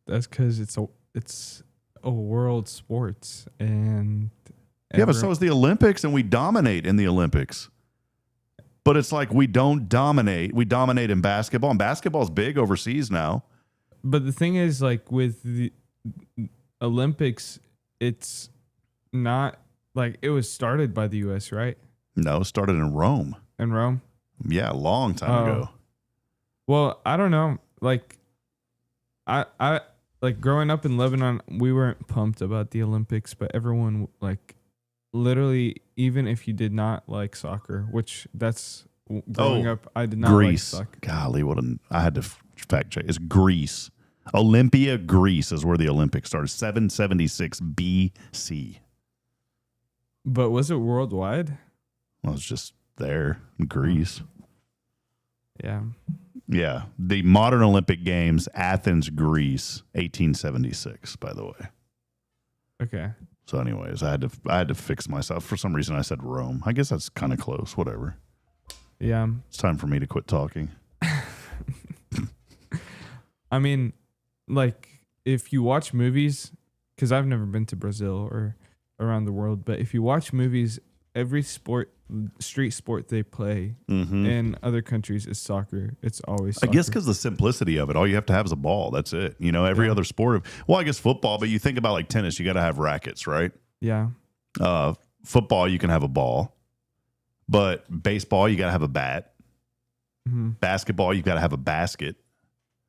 Speaker 5: That's because it's a world sports, and
Speaker 2: yeah, but so is the Olympics, and we dominate in the Olympics. But it's like we don't dominate. We dominate in basketball, and basketball's big overseas now.
Speaker 5: But the thing is, like with the Olympics, it's not like it was started by the U.S., right?
Speaker 2: No, it started in Rome.
Speaker 5: In Rome?
Speaker 2: Yeah, a long time ago.
Speaker 5: Well, I don't know. Like, I like growing up in Lebanon, we weren't pumped about the Olympics, but everyone, like, literally, even if you did not like soccer, which that's growing up, I did not
Speaker 2: Greece.
Speaker 5: like soccer.
Speaker 2: Golly, I had to fact check. It's Greece. Olympia, Greece is where the Olympics started. 776 BC.
Speaker 5: But was it worldwide?
Speaker 2: Well, it's just there in Greece.
Speaker 5: Yeah.
Speaker 2: Yeah. The modern Olympic Games, Athens, Greece, 1876, by the way.
Speaker 5: Okay.
Speaker 2: So anyways, I had to fix myself. For some reason I said Rome. I guess that's kind of close, whatever.
Speaker 5: Yeah.
Speaker 2: It's time for me to quit talking.
Speaker 5: I mean, like, if you watch movies, because I've never been to Brazil or around the world, but if you watch movies, every street sport they play in other countries is soccer. It's always soccer.
Speaker 2: I guess because the simplicity of it, all you have to have is a ball. That's it. You know, every other sport. Well, I guess football, but you think about like tennis, you got to have rackets, right?
Speaker 5: Yeah.
Speaker 2: Football, you can have a ball, but baseball, you got to have a bat. Basketball, you got to have a basket.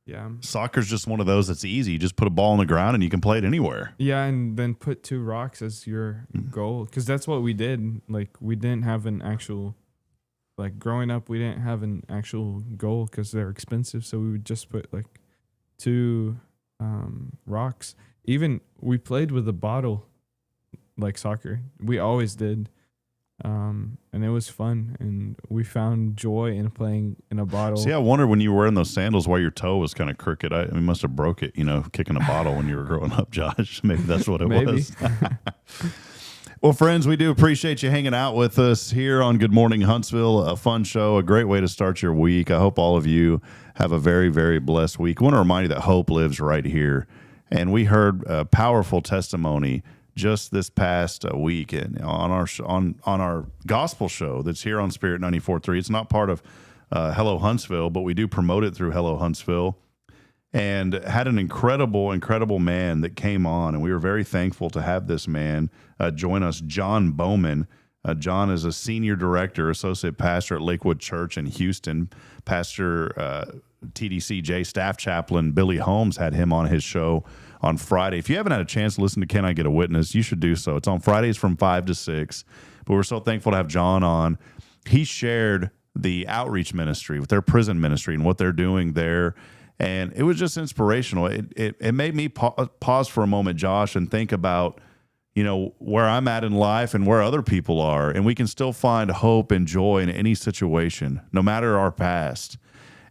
Speaker 5: Yeah.
Speaker 2: Soccer's just one of those that's easy. You just put a ball on the ground and you can play it anywhere.
Speaker 5: Yeah, and then put 2 rocks as your goal, because that's what we did. Like, we didn't have an actual, like, growing up, we didn't have an actual goal because they're expensive, so we would just put like 2 rocks. Even we played with a bottle, like soccer. We always did. And it was fun, and we found joy in playing in a bottle.
Speaker 2: See, I wonder when you were wearing those sandals why your toe was kind of crooked. I mean, must have broke it, you know, kicking a bottle when you were growing up, Josh. Maybe that's what it was. Well, friends, we do appreciate you hanging out with us here on Good Morning Huntsville. A fun show, a great way to start your week. I hope all of you have a very, very blessed week. I want to remind you that hope lives right here. And we heard a powerful testimony just this past week and on our gospel show that's here on Spirit 94.3. It's not part of Hello Huntsville, but we do promote it through Hello Huntsville, and had an incredible man that came on, and we were very thankful to have this man join us, John Boehning. John is a senior director, associate pastor at Lakewood Church in Houston. Pastor TDCJ staff chaplain Billy Holmes had him on his show on Friday. If you haven't had a chance to listen to Can I Get a Witness, you should do so. It's on Fridays from 5 to 6. But we're so thankful to have John on. He shared the outreach ministry with their prison ministry and what they're doing there. And it was just inspirational. It made me pause for a moment, Josh, and think about, you know, where I'm at in life and where other people are. And we can still find hope and joy in any situation, no matter our past.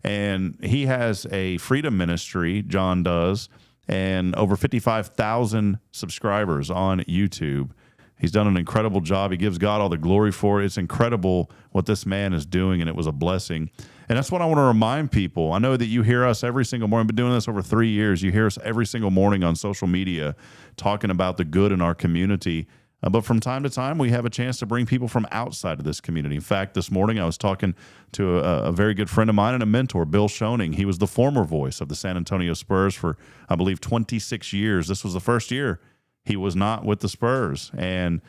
Speaker 2: And he has a freedom ministry, John does, and over 55,000 subscribers on YouTube. He's done an incredible job. He gives God all the glory for it. It's incredible what this man is doing, and it was a blessing. And that's what I want to remind people. I know that you hear us every single morning. I've been doing this over 3 years. You hear us every single morning on social media talking about the good in our community. But from time to time, we have a chance to bring people from outside of this community. In fact, this morning I was talking to a very good friend of mine and a mentor, Bill Schoening. He was the former voice of the San Antonio Spurs for, I believe, 26 years. This was the first year he was not with the Spurs. And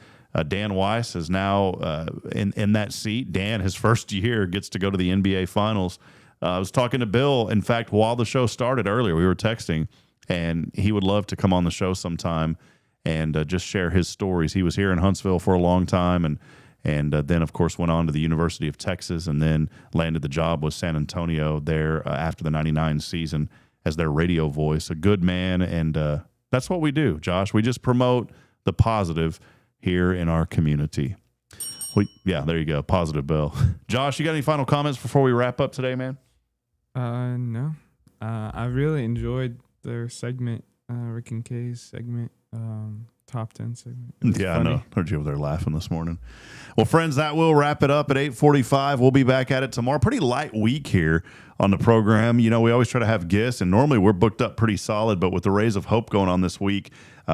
Speaker 2: Dan Weiss is now in that seat. Dan, his first year, gets to go to the NBA Finals. I was talking to Bill, in fact, while the show started earlier. We were texting, and he would love to come on the show sometime and just share his stories. He was here in Huntsville for a long time, and then, of course, went on to the University of Texas and then landed the job with San Antonio there after the 99 season as their radio voice. A good man, and that's what we do, Josh. We just promote the positive here in our community. Yeah, there you go. Positive Bill. Josh, you got any final comments before we wrap up today, man?
Speaker 5: No. I really enjoyed their segment, Rick and Kaye's segment. Top 10 segment.
Speaker 2: Yeah, funny. I know. Heard you over there laughing this morning. Well, friends, that will wrap it up at 8:45. We'll be back at it tomorrow. Pretty light week here on the program. You know, we always try to have guests, and normally we're booked up pretty solid, but with the Rays of Hope going on this week,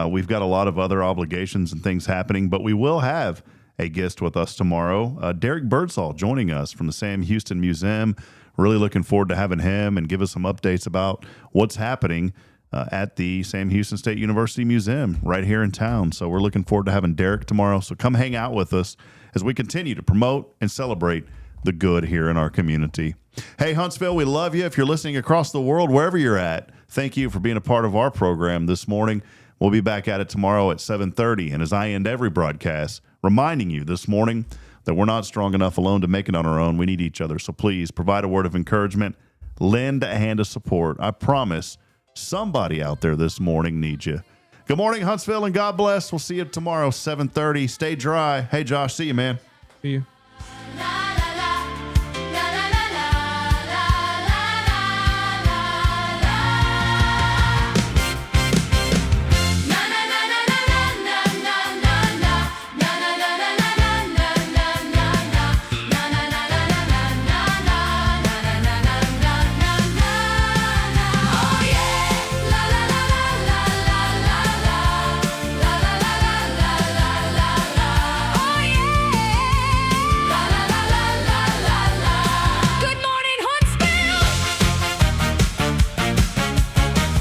Speaker 2: we've got a lot of other obligations and things happening, but we will have a guest with us tomorrow. Derek Birdsall joining us from the Sam Houston Museum. Really looking forward to having him and give us some updates about what's happening at the Sam Houston State University Museum right here in town. So we're looking forward to having Derek tomorrow. So come hang out with us as we continue to promote and celebrate the good here in our community. Hey, Huntsville, we love you. If you're listening across the world, wherever you're at, thank you for being a part of our program this morning. We'll be back at it tomorrow at 7:30. And as I end every broadcast, reminding you this morning that we're not strong enough alone to make it on our own. We need each other. So please provide a word of encouragement. Lend a hand of support. I promise somebody out there this morning needs you. Good morning, Huntsville, and God bless. We'll see you tomorrow, 7:30. Stay dry. Hey, Josh, see you, man.
Speaker 5: See you.